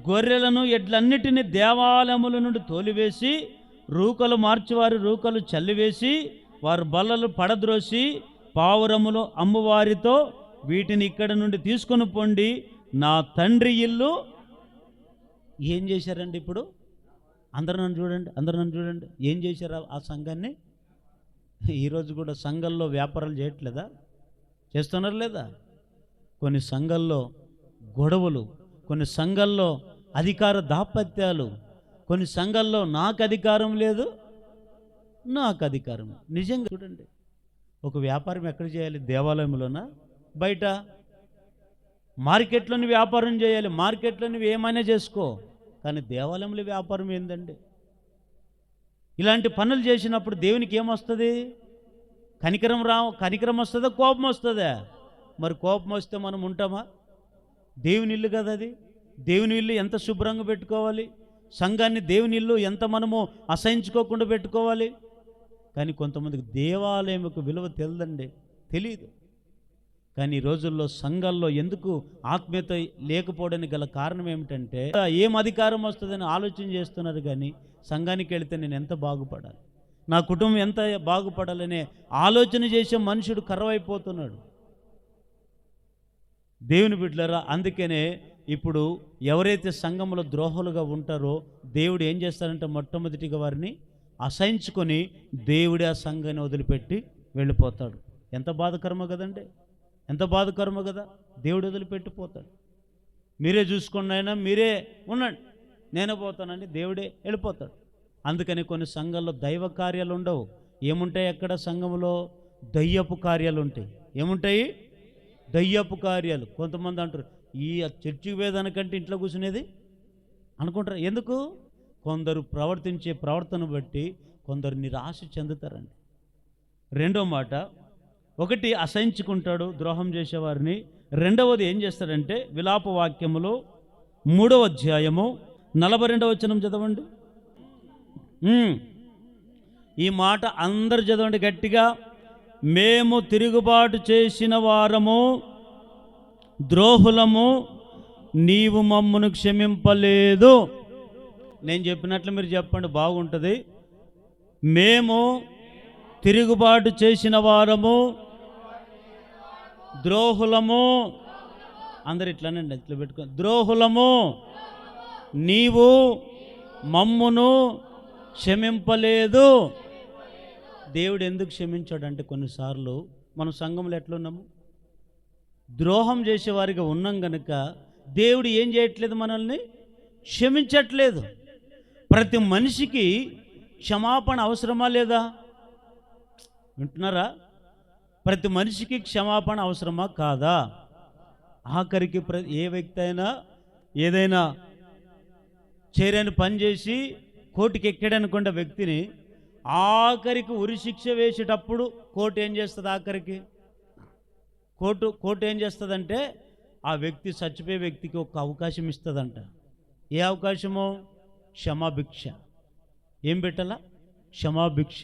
గొర్రెలను, ఎడ్లన్నిటిని దేవాలయముల నుండి తోలివేసి, రూకలు మార్చివారి రూకలు చల్లివేసి, వారు బల్లలు పడద్రోసి, పావురములు అమ్మువారితో వీటిని ఇక్కడ నుండి తీసుకొని పొండి, నా తండ్రి ఇల్లు. ఏం చేశారండి? ఇప్పుడు అందరూ నన్ను చూడండి, ఏం చేశారు ఆ సంఘాన్ని? ఈరోజు కూడా సంఘాల్లో వ్యాపారాలు చేయట్లేదా? చేస్తున్నారు లేదా? కొన్ని సంఘాల్లో గొడవలు, కొన్ని సంఘాల్లో అధికార దాపత్యాలు, కొన్ని సంఘాల్లో నాకు అధికారం లేదు, నాకు అధికారం. నిజంగా చూడండి, ఒక వ్యాపారం ఎక్కడ చేయాలి? దేవాలయంలోనా? బయట మార్కెట్లోని వ్యాపారం చేయాలి. మార్కెట్లో నువ్వు ఏమైనా చేసుకో, కానీ దేవాలయంలో వ్యాపారం ఏందండి? ఇలాంటి పనులు చేసినప్పుడు దేవునికి ఏమొస్తుంది? కనికరం వస్తుందా? కోపం వస్తుందా? మరి కోపం వస్తే మనం ఉంటామా? దేవుని ఇల్లు కదా అది. దేవుని ఇల్లు ఎంత శుభ్రంగా పెట్టుకోవాలి, సంఘాన్ని దేవుని ఇల్లు ఎంత మనము అసహించుకోకుండా పెట్టుకోవాలి. కానీ కొంతమందికి దేవాలయంకు విలువ తెలియదండి, తెలియదు. కానీ ఈ రోజుల్లో సంఘాల్లో ఎందుకు ఆత్మీయత లేకపోవడానికి గల కారణం ఏమిటంటే, ఏం అధికారం వస్తుందని ఆలోచన చేస్తున్నారు. కానీ సంఘానికి వెళితే నేను ఎంత బాగుపడాలి, నా కుటుంబం ఎంత బాగుపడాలనే ఆలోచన చేసే మనుషుడు కర్రవైపోతున్నాడు. దేవుని బిడ్డలారా, అందుకనే ఇప్పుడు ఎవరైతే సంఘంలో ద్రోహులుగా ఉంటారో దేవుడు ఏం చేస్తారంటే మొట్టమొదటిగా వారిని అసహించుకొని దేవుడే ఆ సంఘాన్ని వదిలిపెట్టి వెళ్ళిపోతాడు. ఎంత బాధకరమో కదండి, ఎంత బాధకరమో కదా. దేవుడు వదిలిపెట్టిపోతాడు. మీరే చూసుకోండి, అయినా మీరే ఉండండి, నేనే పోతానండి, దేవుడే వెళ్ళిపోతాడు. అందుకని కొన్ని సంఘాల్లో దైవ కార్యాలు ఉండవు. ఏముంటాయి అక్కడ? సంఘంలో దయ్యపు కార్యాలు ఉంటాయి. ఏముంటాయి? దయ్యపు కార్యాలు. కొంతమంది అంటారు, ఈ చర్చికి వేదానికంటే ఇంట్లో కూర్చునేది అనుకుంటారు. ఎందుకు? కొందరు ప్రవర్తించే ప్రవర్తన బట్టి కొందరు నిరాశ చెందుతారండి. రెండో మాట, ఒకటి అసహించుకుంటాడు ద్రోహం చేసేవారిని. రెండవది ఏం చేస్తాడంటే, విలాప వాక్యములో 3వ అధ్యాయము 42వ వచనం చదవండి. ఈ మాట అందరు చదవండి గట్టిగా. మేము తిరుగుబాటు చేసిన వారము, ద్రోహులము, నీవు మమ్మను క్షమింపలేదు. నేను చెప్పినట్లు మీరు చెప్పండి, బాగుంటుంది. మేము తిరుగుబాటు చేసిన వారము, ద్రోహులము. అందరు ఇట్లానండి, ఇట్లా పెట్టుకో. ద్రోహులము, నీవు మమ్మును క్షమింపలేదు. దేవుడు ఎందుకు క్షమించాడంటే, కొన్నిసార్లు మనం సంఘంలో ఎట్లున్నాము? ద్రోహం చేసేవారిగా ఉన్నాం గనుక దేవుడు ఏం చేయట్లేదు, మనల్ని క్షమించట్లేదు. ప్రతి మనిషికి క్షమాపణ అవసరమా లేదా? వింటున్నారా? ప్రతి మనిషికి క్షమాపణ అవసరమా కాదా? ఆఖరికి ఏ వ్యక్తి అయినా ఏదైనా చేయని పని చేసి కోర్టుకి ఎక్కాడనుకున్న వ్యక్తిని ఆఖరికి ఉరిశిక్ష వేసేటప్పుడు కోర్టు ఏం చేస్తుంది? ఆఖరికి కోర్టు ఏం చేస్తుందంటే, ఆ వ్యక్తి చచ్చిపోయే వ్యక్తికి ఒక అవకాశం ఇస్తుందంట. ఏ అవకాశమో? క్షమాభిక్ష. ఏం పెట్టాలా? క్షమాభిక్ష.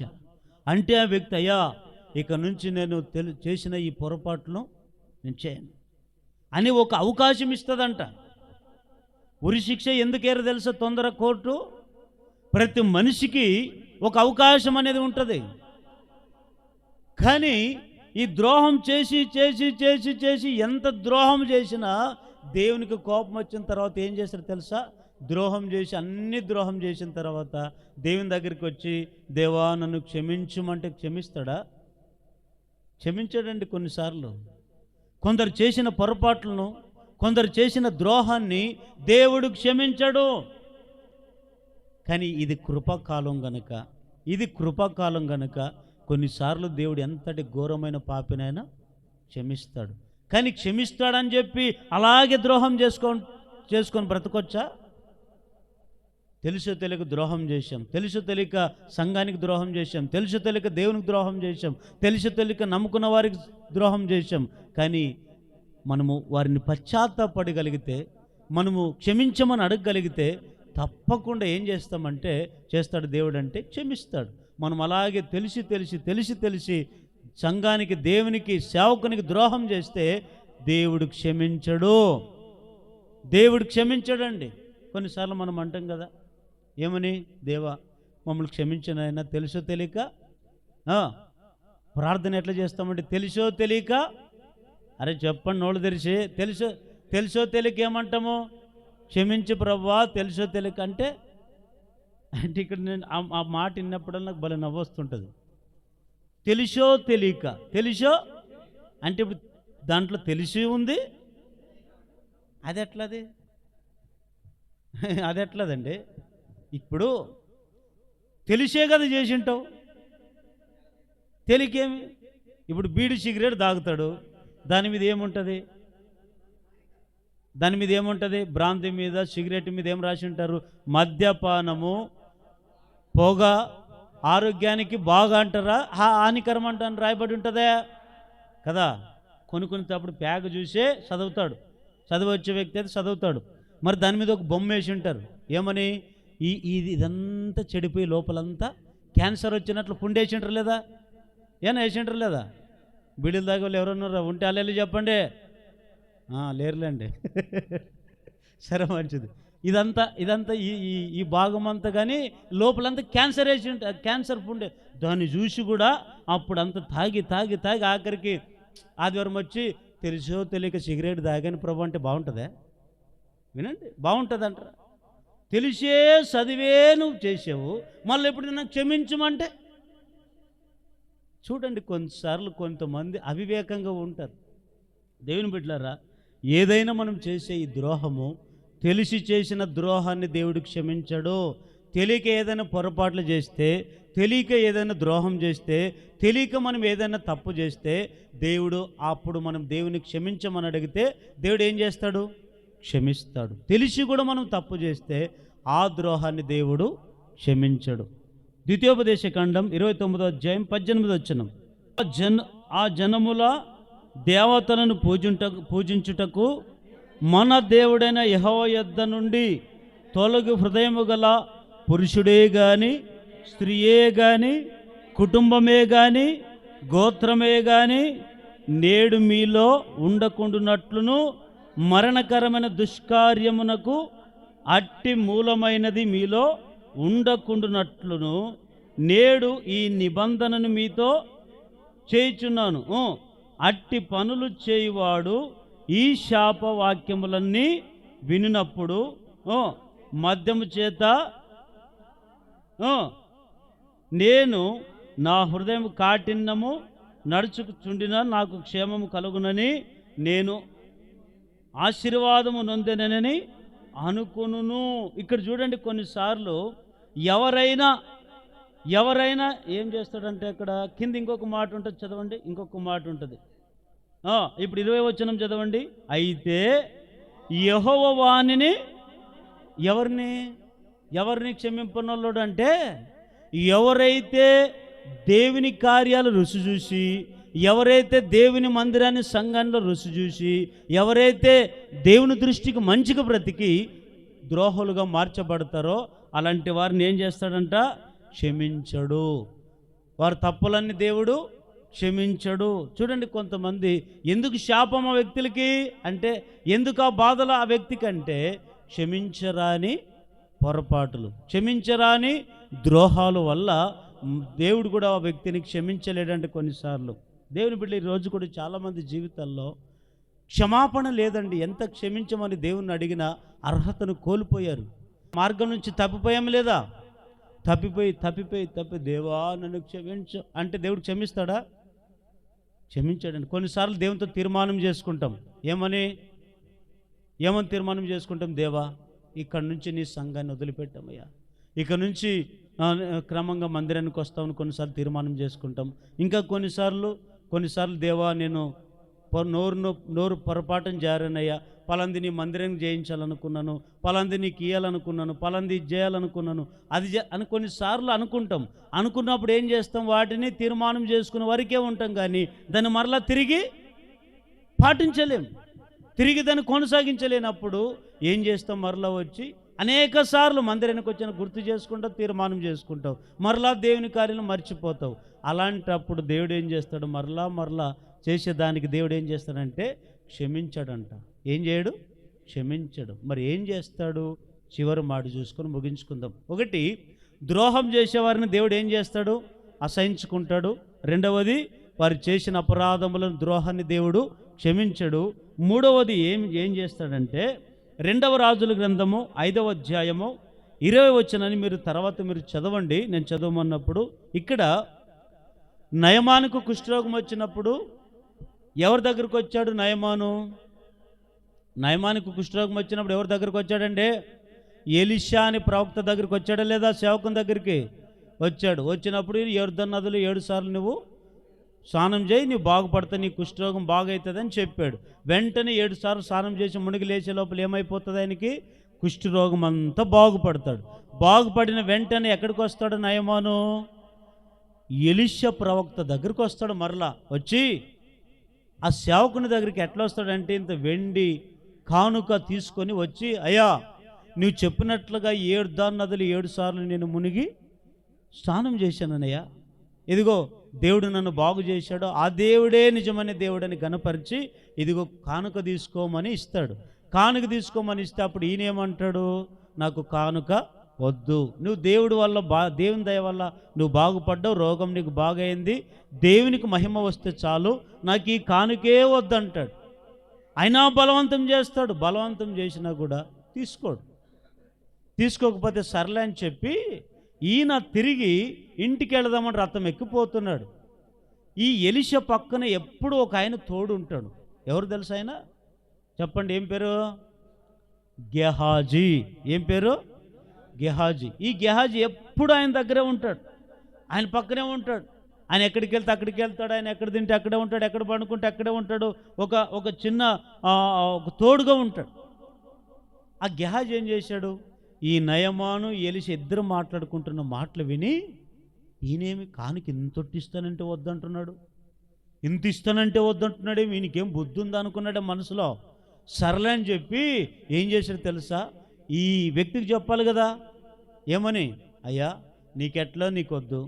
అంటే ఆ వ్యక్తి, అయ్యా ఇక నుంచి నేను చేసిన ఈ పొరపాటును నేను చేయను అని ఒక అవకాశం ఇస్తుందంట. ఉరిశిక్ష ఎందుకేరో తెలుసా? తొందర కోర్టు ప్రతి మనిషికి ఒక అవకాశం అనేది ఉంటుంది. కానీ ఈ ద్రోహం చేసి చేసి చేసి చేసి ఎంత ద్రోహం చేసినా దేవునికి కోపం వచ్చిన తర్వాత ఏం చేస్తాడు తెలుసా? ద్రోహం చేసి అన్ని ద్రోహం చేసిన తర్వాత దేవుని దగ్గరికి వచ్చి, దేవా నన్ను క్షమించమంటే క్షమిస్తాడా? క్షమించాడండి. కొన్నిసార్లు కొందరు చేసిన పొరపాట్లను, కొందరు చేసిన ద్రోహాన్ని దేవుడు క్షమించడు. కానీ ఇది కృపాకాలం గనుక కొన్నిసార్లు దేవుడు ఎంతటి ఘోరమైన పాపినైనా క్షమిస్తాడు. కానీ క్షమిస్తాడని చెప్పి అలాగే ద్రోహం చేసుకొని బ్రతకొచ్చా? తెలుసో తెలియక ద్రోహం చేశాం, తెలుసో తెలియక సంఘానికి ద్రోహం చేశాం, తెలుసో తెలియక దేవునికి ద్రోహం చేశాం, తెలుసో తెలియక నమ్ముకున్న వారికి ద్రోహం చేశాం. కానీ మనము వారిని పశ్చాత్తాపడగలిగితే, మనము క్షమించమని అడగగలిగితే తప్పకుండా ఏం చేస్తాడు దేవుడు అంటే క్షమిస్తాడు. మనం అలాగే తెలిసి సంఘానికి, దేవునికి, సేవకునికి ద్రోహం చేస్తే దేవుడు క్షమించడండి. కొన్నిసార్లు మనం అంటాం కదా, ఏమని? దేవా మమ్మల్ని క్షమించనైనా తెలుసో తెలియక. ప్రార్థన ఎట్లా చేస్తామంటే తెలుసో తెలియక. అరే చెప్పండి, నోళ్ళు తెరిచి. తెలుసో తెలియక ఏమంటాము? క్షమించు ప్రభువా తెలుసో తెలియక అంటే ఇక్కడ నేను ఆ మాట విన్నప్పుడల్లా నాకు భలే నవ్వొస్తుంటుంది. తెలుసో అంటే ఇప్పుడు దాంట్లో తెలిసి ఉంది, అది ఎట్లదండి? ఇప్పుడు తెలిసే కదా చేసి ఉంటావు, తెలియకేమి? ఇప్పుడు బీడి సిగరెట్ తాగుతాడు, దాని మీద ఏముంటుంది? బ్రాంతి మీద, సిగరెట్ మీద ఏం రాసి ఉంటారు? మద్యపానము, పొగ ఆరోగ్యానికి బాగా అంటారా, హానికరం అంటాను రాయబడి ఉంటుందా కదా? కొనుక్కునేటప్పుడు ప్యాక్ చూసే చదవచ్చే వ్యక్తి అయితే చదువుతాడు. మరి దాని మీద ఒక బొమ్మ వేసి ఉంటారు, ఏమని? ఇదంతా చెడిపోయి లోపలంతా క్యాన్సర్ వచ్చినట్లు పుండేసి ఉంటారు లేదా? ఏనా వేసి ఉంటారు లేదా? బీడీలు దాకా వాళ్ళు ఎవరన్నారా? ఉంటే అల్లెళ్ళి చెప్పండి. లేరులేండి. సరే, మంచిది. ఇదంతా ఈ భాగం అంతా కానీ లోపలంతా క్యాన్సర్ వేసి ఉంటుంది, క్యాన్సర్ పుండే. దాన్ని చూసి కూడా అప్పుడు అంతా తాగి ఆఖరికి ఆదివారం వచ్చి తెలుసో తెలియక సిగరెట్ తాగాని ప్రభు అంటే బాగుంటుందా? వినండి, బాగుంటుంది అంటారా? తెలిసే చదివే నువ్వు చేసావు, మళ్ళీ ఎప్పుడు నాకు క్షమించమంటే? చూడండి, కొన్నిసార్లు కొంతమంది అవివేకంగా ఉంటారు. దేవుని బిడ్డలారా, ఏదైనా మనం చేసే ఈ ద్రోహము, తెలిసి చేసిన ద్రోహాన్ని దేవుడు క్షమించడు. తెలియక ఏదైనా పొరపాట్లు చేస్తే, తెలియక ఏదైనా ద్రోహం చేస్తే, తెలియక మనం ఏదైనా తప్పు చేస్తే దేవుడు అప్పుడు మనం దేవుని క్షమించమని అడిగితే దేవుడు ఏం చేస్తాడు? క్షమిస్తాడు. తెలిసి కూడా మనం తప్పు చేస్తే ఆ ద్రోహాన్ని దేవుడు క్షమించడు. ద్వితీయోపదేశకాండం 29వ అధ్యాయం 18వ వచనం. ఆ జనముల దేవతలను పూజించుటకు మన దేవుడైన యెహోవా యొద్ద నుండి తొలగి హృదయము గల పురుషుడే గాని, స్త్రీయే గాని, కుటుంబమే గాని, గోత్రమే గాని నేడు మీలో ఉండకుండునట్లును, మరణకరమైన దుష్కార్యమునకు అట్టి మూలమైనది మీలో ఉండకుండునట్లును నేడు ఈ నిబంధనను మీతో చేయుచున్నాను. అట్టి పనులు చేయువాడు ఈ శాపవాక్యములన్నీ వినినప్పుడు మద్యము చేత నేను నా హృదయం కాఠిన్యము నడుచుచుండిన నాకు క్షేమము కలుగునని నేను ఆశీర్వాదము నొందెనని అనుకొనును. ఇక్కడ చూడండి, కొన్నిసార్లు ఎవరైనా ఏం చేస్తాడంటే, అక్కడ కింద ఇంకొక మాట ఉంటుంది, చదవండి. ఇంకొక మాట ఉంటుంది. ఇప్పుడు 20వ వచనం చదవండి. అయితే యెహోవా వానిని ఎవరిని క్షమింపనోళ్ళుడు అంటే, ఎవరైతే దేవుని కార్యాలు రుచి చూసి, ఎవరైతే దేవుని మందిరాన్ని సంఘంలో రుచి చూసి, ఎవరైతే దేవుని దృష్టికి మంచిగా బ్రతికి ద్రోహులుగా మార్చబడతారో అలాంటి వారిని ఏం చేస్తాడంట? క్షమించడు. వారి తప్పులన్నీ దేవుడు క్షమించడు. చూడండి, కొంతమంది ఎందుకు శాపం ఆ వ్యక్తులకి అంటే, ఎందుకు ఆ బాధలు ఆ వ్యక్తికి అంటే, క్షమించరాని పొరపాటులు, క్షమించరాని ద్రోహాల వల్ల దేవుడు కూడా ఆ వ్యక్తిని క్షమించలేడంటే కొన్నిసార్లు. దేవుని బిడ్డ ఈ రోజు కూడా చాలామంది జీవితాల్లో క్షమాపణ లేదండి. ఎంత క్షమించమని దేవుణ్ణి అడిగినా అర్హతను కోల్పోయారు. మార్గం నుంచి తప్పిపోయాం లేదా? తప్పి దేవా నన్ను క్షమించు అంటే దేవుడు క్షమిస్తాడా? క్షమించాడండి. కొన్నిసార్లు దేవునితో తీర్మానం చేసుకుంటాం. ఏమని తీర్మానం చేసుకుంటాం? దేవా ఇక్కడి నుంచి నీ సంఘాన్ని వదిలిపెట్టామయ్యా, ఇక నుంచి క్రమంగా మందిరానికి వస్తామని కొన్నిసార్లు తీర్మానం చేసుకుంటాం. ఇంకా కొన్నిసార్లు దేవా నేను నోరు పొరపాటున జారానయ్యా, పలాంది నీ మందిరానికి చేయించాలనుకున్నాను, పలాంది నీకు ఇయ్యాలనుకున్నాను, పలాంది ఇది చేయాలనుకున్నాను, అని కొన్నిసార్లు అనుకుంటాం. అనుకున్నప్పుడు ఏం చేస్తాం? వాటిని తీర్మానం చేసుకునే వరకే ఉంటాం, కానీ దాన్ని మరలా తిరిగి పాటించలేం, తిరిగి దాన్ని కొనసాగించలేనప్పుడు ఏం చేస్తాం? మరలా వచ్చి అనేక సార్లు మందిరానికి వచ్చిన గుర్తు చేసుకుంటావు, తీర్మానం చేసుకుంటావు, మరలా దేవుని కార్యం మర్చిపోతావు. అలాంటప్పుడు దేవుడు ఏం చేస్తాడు? మరలా చేసేదానికి దేవుడు ఏం చేస్తాడంటే క్షమించాడంట. ఏం చేయడు? క్షమించడు. మరి ఏం చేస్తాడు? చివరి మాట చూసుకొని ముగించుకుందాం. ఒకటి, ద్రోహం చేసేవారిని దేవుడు ఏం చేస్తాడు? అసహించుకుంటాడు. రెండవది, వారు చేసిన అపరాధములను, ద్రోహాన్ని దేవుడు క్షమించడు. మూడవది ఏం చేస్తాడంటే 2వ రాజుల గ్రంథము 5వ అధ్యాయము 20 వచనాన్ని మీరు చదవండి, నేను చదవమన్నప్పుడు. ఇక్కడ నయమానుకు కుష్ఠరోగం వచ్చినప్పుడు ఎవరి దగ్గరకు వచ్చాడు? నయమానుకు కుష్ఠరోగం వచ్చినప్పుడు ఎవరి దగ్గరకు వచ్చాడంటే ఎలీషా అని ప్రవక్త దగ్గరికి వచ్చాడా లేదా? సేవకుని దగ్గరికి వచ్చాడు. వచ్చినప్పుడు యొర్దాను నదిలో 7 సార్లు నువ్వు స్నానం చేయి, నీవు బాగుపడతా, నీ కుష్ఠరోగం బాగవుతుందని చెప్పాడు. వెంటనే 7 సార్లు స్నానం చేసి మునిగి లేచే లోపల ఏమైపోతుంది? ఆయనకి కుష్ఠరోగం అంతా బాగుపడతాడు. బాగుపడిన వెంటనే ఎక్కడికి వస్తాడు నయమాను? ఎలీషా ప్రవక్త దగ్గరికి వస్తాడు. మరలా వచ్చి ఆ సేవకుని దగ్గరికి ఎట్లా వస్తాడంటే ఇంత వెండి కానుక తీసుకొని వచ్చి, అయ్యా నువ్వు చెప్పినట్లుగా యొర్దాను నదిలో 7 సార్లు నేను మునిగి స్నానం చేశానయ్యా, ఇదిగో దేవుడు నన్ను బాగు చేశాడు, ఆ దేవుడే నిజమైన దేవుడని గణపరిచి ఇదిగో కానుక తీసుకోమని ఇస్తాడు. కానుక తీసుకోమని ఇస్తే అప్పుడు ఈయనేమంటాడు? నాకు కానుక వద్దు, నువ్వు దేవుడి వల్ల దేవుని దయ వల్ల నువ్వు బాగుపడ్డావు, రోగం నీకు బాగైంది, దేవునికి మహిమ వస్తే చాలు, నాకు ఈ కానుకే వద్దంటాడు. అయినా బలవంతం చేస్తాడు. బలవంతం చేసినా కూడా తీసుకోకపోతే సర్లే అని చెప్పి ఈయన తిరిగి ఇంటికి వెళదామని రథం ఎక్కిపోతున్నాడు. ఈ ఎలీషా పక్కన ఎప్పుడు ఒక ఆయన తోడు ఉంటాడు. ఎవరు తెలుసు ఆయన? చెప్పండి, ఏం పేరు? గెహాజీ. ఏం పేరు? గెహాజీ. ఈ గెహాజీ ఎప్పుడు ఆయన దగ్గరే ఉంటాడు, ఆయన పక్కనే ఉంటాడు. ఆయన ఎక్కడికి వెళ్తే అక్కడికి వెళ్తాడు, ఆయన ఎక్కడ తింటే అక్కడే ఉంటాడు, ఎక్కడ పండుకుంటే అక్కడే ఉంటాడు, ఒక చిన్న ఒక తోడుగా ఉంటాడు. ఆ గెహాజీ ఏం చేశాడు? ఈ నయమాను ఎలీషా ఇద్దరు మాట్లాడుకుంటున్న మాటలు విని ఈయనేమి కానుక ఇంత ఇస్తానంటే వద్దంటున్నాడు, ఇంత ఇస్తానంటే వద్దంటున్నాడే, ఈయనకేం బుద్ధి ఉందా అనుకున్నాడే మనసులో. సర్లే అని చెప్పి ఏం చేశాడు తెలుసా? ఈ వ్యక్తికి చెప్పాలి కదా, ఏమని? అయ్యా నీకెట్లా, నీకొద్దు,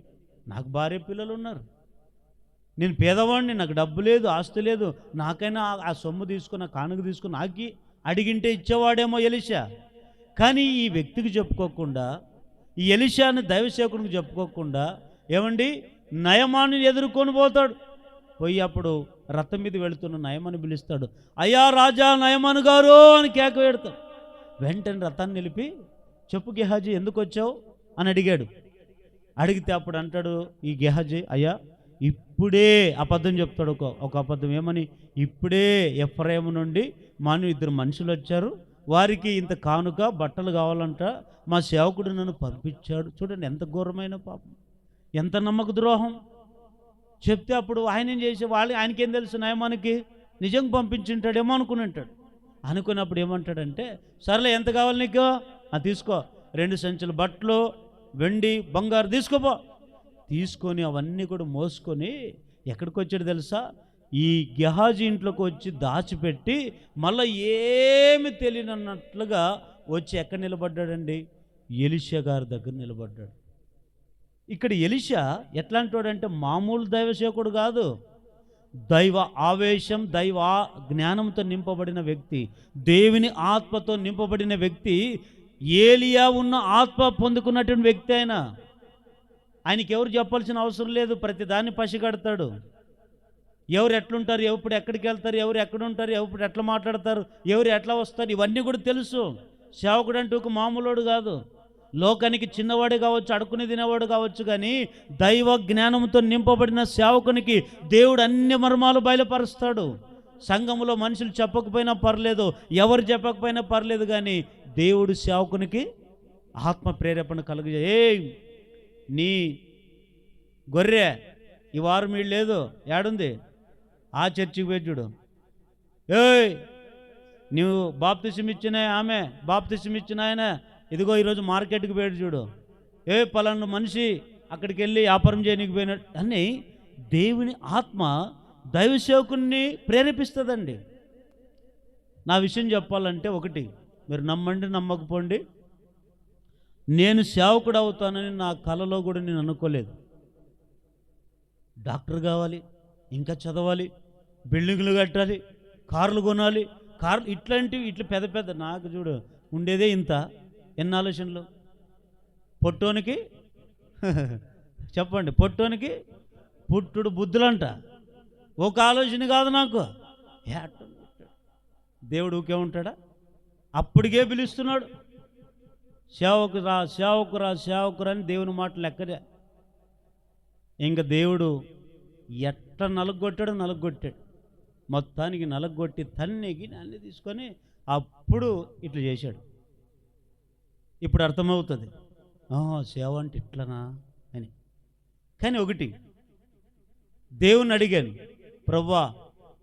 నాకు భార్య పిల్లలు ఉన్నారు, నేను పేదవాడిని, నాకు డబ్బు లేదు, ఆస్తి లేదు, నాకైనా ఆ సొమ్ము తీసుకుని ఆ కానుక తీసుకుని నాకి అడిగింటే ఇచ్చేవాడేమో ఎలీషా. కానీ ఈ వ్యక్తికి చెప్పుకోకుండా, ఈ ఎలీషాని దైవసేవకునికి చెప్పుకోకుండా ఏమండి నయమాన్ని ఎదుర్కొని పోతాడు. పోయి అప్పుడు రథం మీద వెళుతున్న నయమాన్ని పిలుస్తాడు. అయ్యా రాజా నయమాను గారు అని కేక పెడతాడు. వెంటనే రథాన్ని నిలిపి, చెప్పు గెహాజీ ఎందుకు వచ్చావు అని అడిగాడు. అడిగితే అప్పుడు అంటాడు ఈ గెహాజీ, అయ్యా ఇప్పుడే అబద్ధం చెప్తాడు. ఒక అబద్ధం ఏమని? ఇప్పుడే ఎఫ్రాయిము నుండి ఇద్దరు మనుషులు వచ్చారు, వారికి ఇంత కానుక బట్టలు కావాలంట, మా సేవకుడు నన్ను పంపించాడు. చూడండి ఎంత ఘోరమైన పాపం, ఎంత నమ్మక ద్రోహం. చెప్తే అప్పుడు ఆయన ఏం చేసే ఆయనకేం తెలుసు? నయమానికి నిజంగా పంపించుంటాడేమో అనుకుని ఉంటాడు. అనుకున్నప్పుడు ఏమంటాడంటే, సర్లే ఎంత కావాలి నీకు? తీసుకో, 2 సంచులు బట్టలు, వెండి, బంగారు తీసుకోపో. తీసుకొని అవన్నీ కూడా మోసుకొని ఎక్కడికి వచ్చాడు తెలుసా? ఈ గెహాజీ ఇంట్లోకి వచ్చి దాచిపెట్టి మళ్ళీ ఏమి తెలియనట్లుగా వచ్చి ఎక్కడ నిలబడ్డాడండి? ఎలీషా గారి దగ్గర నిలబడ్డాడు. ఇక్కడ ఎలీషా ఎట్లాంటి వాడంటే మామూలు దైవసేవకుడు కాదు, దైవ ఆవేశం, దైవ జ్ఞానంతో నింపబడిన వ్యక్తి, దేవుని ఆత్మతో నింపబడిన వ్యక్తి, ఏలియా ఉన్న ఆత్మ పొందుకున్నటువంటి వ్యక్తి. ఆయనకి ఎవరు చెప్పాల్సిన అవసరం లేదు, ప్రతి దాన్ని పసిగడతాడు. ఎవరు ఎట్లుంటారు, ఎప్పుడు ఎక్కడికి వెళ్తారు, ఎవరు ఎక్కడ ఉంటారు, ఎప్పుడు ఎట్లా మాట్లాడతారు, ఎవరు ఎట్లా వస్తారు, ఇవన్నీ కూడా తెలుసు. సేవకుడు అంటే ఒక మామూలోడు కాదు. లోకానికి చిన్నవాడు కావచ్చు, అడుక్కుని తినేవాడు కావచ్చు, కానీ దైవ జ్ఞానంతో నింపబడిన సేవకునికి దేవుడు అన్ని మర్మాలు బయలుపరుస్తాడు. సంఘంలో మనుషులు చెప్పకపోయినా పర్లేదు, ఎవరు చెప్పకపోయినా పర్లేదు, కానీ దేవుడు సేవకునికి ఆత్మ ప్రేరేపణ కలుగజే. నీ గొర్రె ఈ వారం వీళ్ళు లేదు, ఏడుంది, ఆ చర్చికి పోయి చూడు. నువ్వు బాప్తిసం ఇచ్చిన ఆమె, బాప్తిసం ఇచ్చిన ఆయన ఇదిగో ఈరోజు మార్కెట్కి పోయాడు చూడు. పలానా మనిషి అక్కడికి వెళ్ళి వ్యాపారం చేయడానికి పోయినాడు అని దేవుని ఆత్మ దైవ సేవకుని ప్రేరేపిస్తుందండి. నా విషయం చెప్పాలంటే, ఒకటి, మీరు నమ్మండి నమ్మకపోండి, నేను సేవకుడు అవుతానని నా కలలో కూడా నేను అనుకోలేదు. డాక్టర్ కావాలి, ఇంకా చదవాలి, బిల్డింగ్లు కట్టాలి, కార్లు కొనాలి, ఇట్లా పెద్ద పెద్ద, నాకు చూడు ఉండేదే ఇంత, ఎన్ని ఆలోచనలు. పొట్టోనికి చెప్పండి, పొట్టోనికి పుట్టుడు బుద్ధులంట. ఒక ఆలోచన కాదు నాకు. దేవుడు ఊకే ఉంటాడా? అప్పటికే పిలుస్తున్నాడు, సేవకురా సేవకురా సేవకురా అని దేవుని మాటలు ఎక్కడే. ఇంకా దేవుడు ఎట్లా నలగొట్టాడు, మొత్తానికి నలగొట్టి తన్నిగి అన్నీ తీసుకొని అప్పుడు ఇట్లా చేశాడు. ఇప్పుడు అర్థమవుతుంది, సేవ అంటే ఇట్లనా అని. కానీ ఒకటి, దేవుని అడిగాను, ప్రభువా,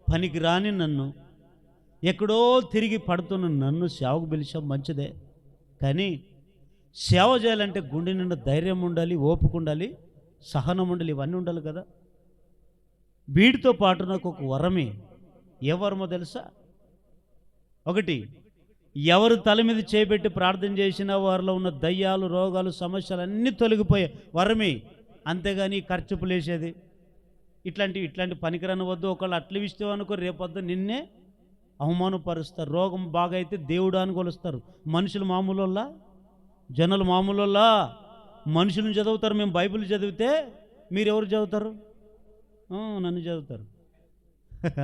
పనికి రాని నన్ను, ఎక్కడో తిరిగి పడుతున్న నన్ను సేవకు పిలిచాం, మంచిదే, కానీ సేవ చేయాలంటే గుండె నిండా ధైర్యం ఉండాలి, ఓపిక ఉండాలి, సహనం ఉండాలి, ఇవన్నీ ఉండాలి కదా. వీటితో పాటు నాకు ఒక వరమే. ఏ వరమో తెలుసా? ఒకటి, ఎవరు తల మీద చేపెట్టి ప్రార్థన చేసినా వారిలో ఉన్న దయ్యాలు, రోగాలు, సమస్యలు అన్నీ తొలగిపోయే వరమే. అంతేగాని ఖర్చుపు లేసేది ఇట్లాంటి పనికిరాని వద్దు. ఒకళ్ళు అట్లా ఇస్తే అనుకో, రేపొద్దు నిన్నే అవమానపరుస్తారు. రోగం బాగా అయితే దేవుడు అని కొలుస్తారు. మనుషులు మామూలులా, జనులు మామూలులా. మనుషులను చదువుతారు. మేము బైబిల్ చదివితే మీరెవరు చదువుతారు? నన్ను చదువుతారు.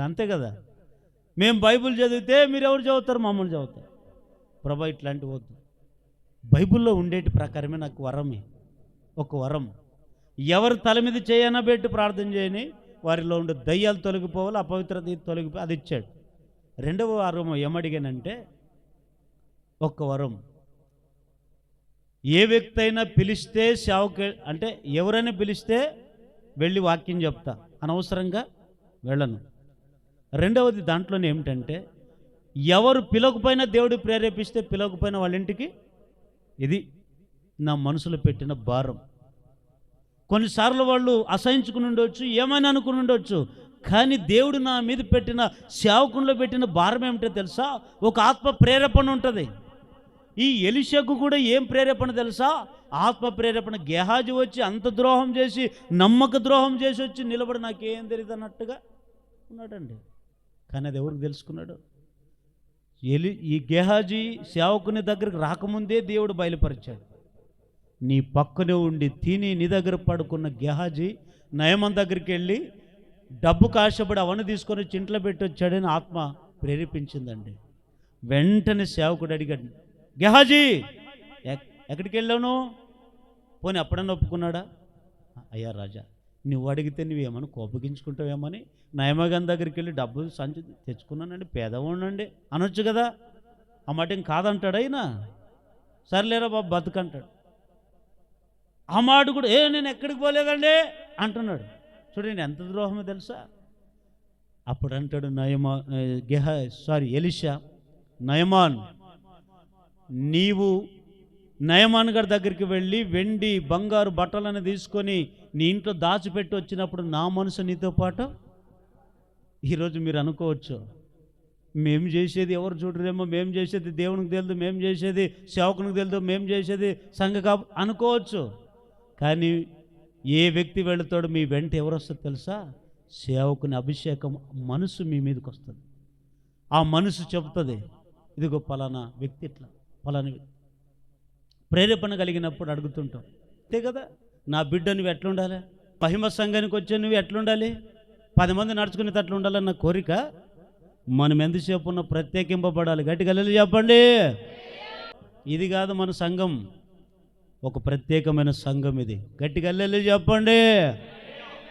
అంతే కదా. మేము బైబిల్ చదివితే మీరెవరు చదువుతారు? మమ్మల్ని చదువుతారు. ప్రభా, ఇట్లాంటి వద్దు. బైబిల్లో ఉండేటి ప్రకారమే నాకు వరమే, ఒక వరం. ఎవరు తల మీద చేయనబెట్టి ప్రార్థన చేయని వారిలో ఉండే దయ్యాలు తొలగిపోవాలి, అపవిత్రత తొలగిపోయి, అది ఇచ్చాడు. రెండవ వరం ఏమడిగానంటే, ఒక్క వరం, ఏ వ్యక్తి అయినా పిలిస్తే సేవకు, అంటే ఎవరైనా పిలిస్తే వెళ్ళి వాక్యం చెప్తా, అనవసరంగా వెళ్ళను. రెండవది దాంట్లోనే ఏమిటంటే, ఎవరు పిలవకపోయినా దేవుడు ప్రేరేపిస్తే పిలవకపోయినా వాళ్ళ ఇంటికి, ఇది నా మనసులో పెట్టిన భారం. కొన్నిసార్లు వాళ్ళు అసహించుకుని ఉండొచ్చు, ఏమైనా అనుకుని ఉండొచ్చు, కానీ దేవుడు నా మీద పెట్టిన, సేవకునిలో పెట్టిన భారం ఏమిటో తెలుసా? ఒక ఆత్మ ప్రేరేపణ ఉంటుంది. ఈ ఎలీషాకు కూడా ఏం ప్రేరేపణ తెలుసా? ఆత్మ ప్రేరేపణ. గెహాజీ వచ్చి అంత ద్రోహం చేసి, నమ్మక ద్రోహం చేసి వచ్చి నిలబడి నాకేం తెలియదు అన్నట్టుగా ఉన్నాడండి. కానీ అది ఎవరికి తెలుసుకున్నాడు? ఈ గెహాజీ సేవకుని దగ్గరికి రాకముందే దేవుడు బయలుపరిచాడు. నీ పక్కనే ఉండి తిని నీ దగ్గర పడుకున్న గెహాజీ నయమన్ దగ్గరికి వెళ్ళి డబ్బుకు ఆశపడి అవన్నీ తీసుకొని వచ్చి ఇంట్లో పెట్టి వచ్చాడని ఆత్మ ప్రేరేపించిందండి. వెంటనే సేవకుడు అడిగాడు, గెహాజీ ఎక్కడికి వెళ్ళావును? పోనీ అప్పుడన్నా ఒప్పుకున్నాడా? అయ్యా రాజా, నువ్వు అడిగితే నువ్వేమని కోపగించుకుంటావేమని నయమగన్ దగ్గరికి వెళ్ళి డబ్బులు సంచి తెచ్చుకున్నానండి, పేదవాడినండి అనొచ్చు కదా. ఆ మాట ఏం కాదంటాడు ఆయన. సర్లేరా బాబు బతుకంటాడు. ఆ మాట కూడా నేను ఎక్కడికి పోలేదండి అంటున్నాడు. చూడండి ఎంత ద్రోహమో తెలుసా. అప్పుడు అంటాడు ఎలీషా, నయమాన్, నీవు నయమాన్ గారి దగ్గరికి వెళ్ళి వెండి బంగారు బట్టలను తీసుకొని నీ ఇంట్లో దాచిపెట్టి వచ్చినప్పుడు నా మనసు నీతో పాటు. ఈరోజు మీరు అనుకోవచ్చు, మేము చేసేది ఎవరు చూడరేమో, మేము చేసేది దేవునికి తెలియదు, మేము చేసేది సేవకునికి తెలియదు, మేము చేసేది సంఘ అనుకోవచ్చు. కానీ ఏ వ్యక్తి వెళుతాడు మీ వెంట ఎవరు వస్తుంది తెలుసా? సేవకుని అభిషేకం మనసు మీ మీదకి వస్తుంది. ఆ మనసు చెబుతుంది, ఇదిగో పలానా వ్యక్తి ఇట్లా, పలానా ప్రేరేపణ కలిగినప్పుడు అడుగుతుంటాం, అంతే కదా. నా బిడ్డ నువ్వు ఎట్లుండాలి, మహిమ సంఘానికి వచ్చే నువ్వు ఎట్లుండాలి, 10 మంది నడుచుకునేటట్లు ఉండాలన్న కోరిక. మనం ఎంతసేపు ఉన్న ప్రత్యేకింపబడాలి. గట్టిగా హల్లెలూయా చెప్పండి. ఇది కాదు మన సంఘం, ఒక ప్రత్యేకమైన సంఘం ఇది. గట్టిగా హల్లెలూయా చెప్పండి.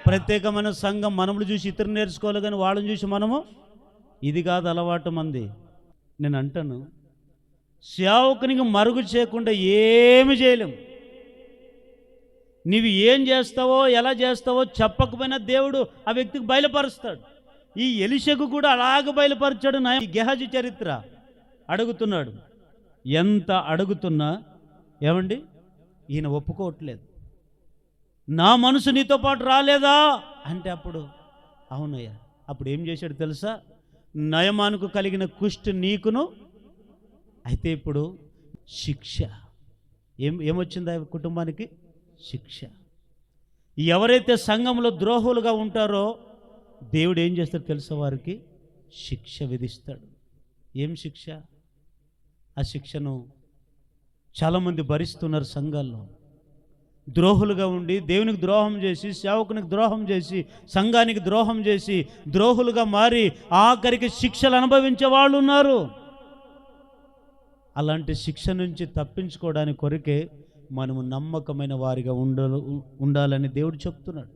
ప్రత్యేకమైన సంఘం. మనములు చూసి ఇతరులు నేర్చుకోవాలి, కానీ వాళ్ళని చూసి మనము ఇది కాదు అలవాటు మంది. నేను అంటాను, సేవకునికి మరుగు చేయకుండా ఏమి చేయలేం. నీవు ఏం చేస్తావో ఎలా చేస్తావో చెప్పకపోయినా దేవుడు ఆ వ్యక్తికి బయలుపరుస్తాడు. ఈ ఎలీషాకు కూడా అలాగ బయలుపరిచాడు. ఈ గెహజీ చరిత్ర అడుగుతున్నాడు. ఎంత అడుగుతున్నా ఏమండి ఈయన ఒప్పుకోవట్లేదు. నా మనసు నీతో పాటు రాలేదా అంటే అప్పుడు అవునయ్యా. అప్పుడు ఏం చేశాడు తెలుసా? నయమానుకు కలిగిన కుష్టు నీకును. అయితే ఇప్పుడు శిక్ష ఏమొచ్చింది ఆ కుటుంబానికి? శిక్ష. ఎవరైతే సంఘంలో ద్రోహులుగా ఉంటారో దేవుడు ఏం చేస్తాడు తెలుసా? వారికి శిక్ష విధిస్తాడు. ఏం శిక్ష? ఆ శిక్షను చాలామంది భరిస్తున్నారు సంఘాల్లో. ద్రోహులుగా ఉండి దేవునికి ద్రోహం చేసి, సేవకునికి ద్రోహం చేసి, సంఘానికి ద్రోహం చేసి, ద్రోహులుగా మారి ఆఖరికి శిక్షలు అనుభవించే వాళ్ళు ఉన్నారు. అలాంటి శిక్ష నుంచి తప్పించుకోవడానికి కొరకే మనము నమ్మకమైన వారిగా ఉండాలని దేవుడు చెప్తున్నాడు.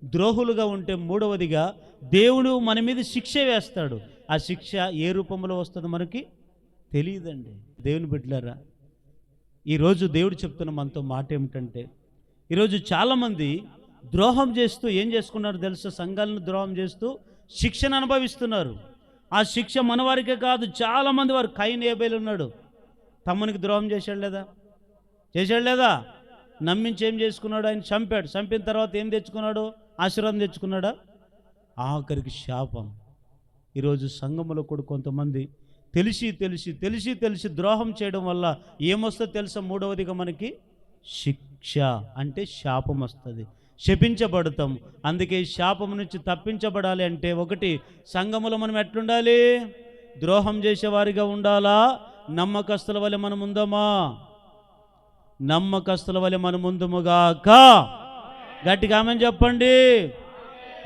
ద్రోహులుగా ఉంటే మూడవదిగా దేవుడు మన మీద శిక్ష వేస్తాడు. ఆ శిక్ష ఏ రూపంలో వస్తుందో మనకి తెలియదండి. దేవుని బిడ్డలారా, ఈరోజు దేవుడు చెప్తున్న మనతో మాట ఏమిటంటే, ఈరోజు చాలామంది ద్రోహం చేస్తూ ఏం చేసుకున్నారు తెలుసా? సంఘాలను ద్రోహం చేస్తూ శిక్షను అనుభవిస్తున్నారు. ఆ శిక్ష మన వారికే కాదు, చాలామంది వారు. కయీను హేబెలు ఉన్నాడు, తమ్మునికి ద్రోహం చేశాడు లేదా? చేశాడు లేదా? నమ్మించి ఏం చేసుకున్నాడు? ఆయన చంపాడు. చంపిన తర్వాత ఏం తెచ్చుకున్నాడు? ఆశీర్వాదం తెచ్చుకున్నాడా? ఆఖరికి శాపం. ఈరోజు సంఘములో కూడా కొంతమంది తెలిసి తెలిసి తెలిసి తెలిసి ద్రోహం చేయడం వల్ల ఏమొస్తుందో తెలుసా? మూడవదిగా మనకి శిక్ష, అంటే శాపం వస్తుంది, శపించబడతాం. అందుకే శాపం నుంచి తప్పించబడాలి అంటే ఒకటి, సంఘములో మనం ఎట్లుండాలి? ద్రోహం చేసేవారిగా ఉండాలా? నమ్మకస్తుల వలె మనం ఉందామా? నమ్మకస్తుల వలె మనం ఉందుముగాక. గట్టిగా ఆమేన్ చెప్పండి.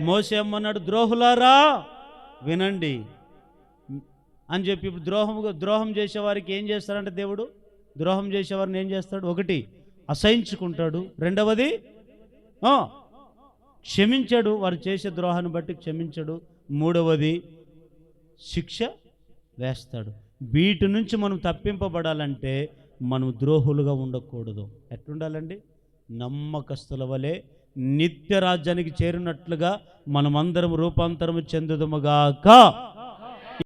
మోషే అన్నాడు, ద్రోహులారా వినండి అని చెప్పి. ఇప్పుడు ద్రోహం చేసేవారికి ఏం చేస్తారంటే దేవుడు ద్రోహం చేసేవారిని ఏం చేస్తాడు? ఒకటి, అసహించుకుంటాడు. రెండవది క్షమించాడు, వారు చేసే ద్రోహాన్ని బట్టి క్షమించాడు. మూడవది శిక్ష వేస్తాడు. వీటి నుంచి మనం తప్పింపబడాలంటే మనం ద్రోహులుగా ఉండకూడదు. ఎట్లుండాలండి? నమ్మకస్తుల వలె నిత్య రాజ్యానికి చేరినట్లుగా మనమందరం రూపాంతరము చెందుదుముగాక.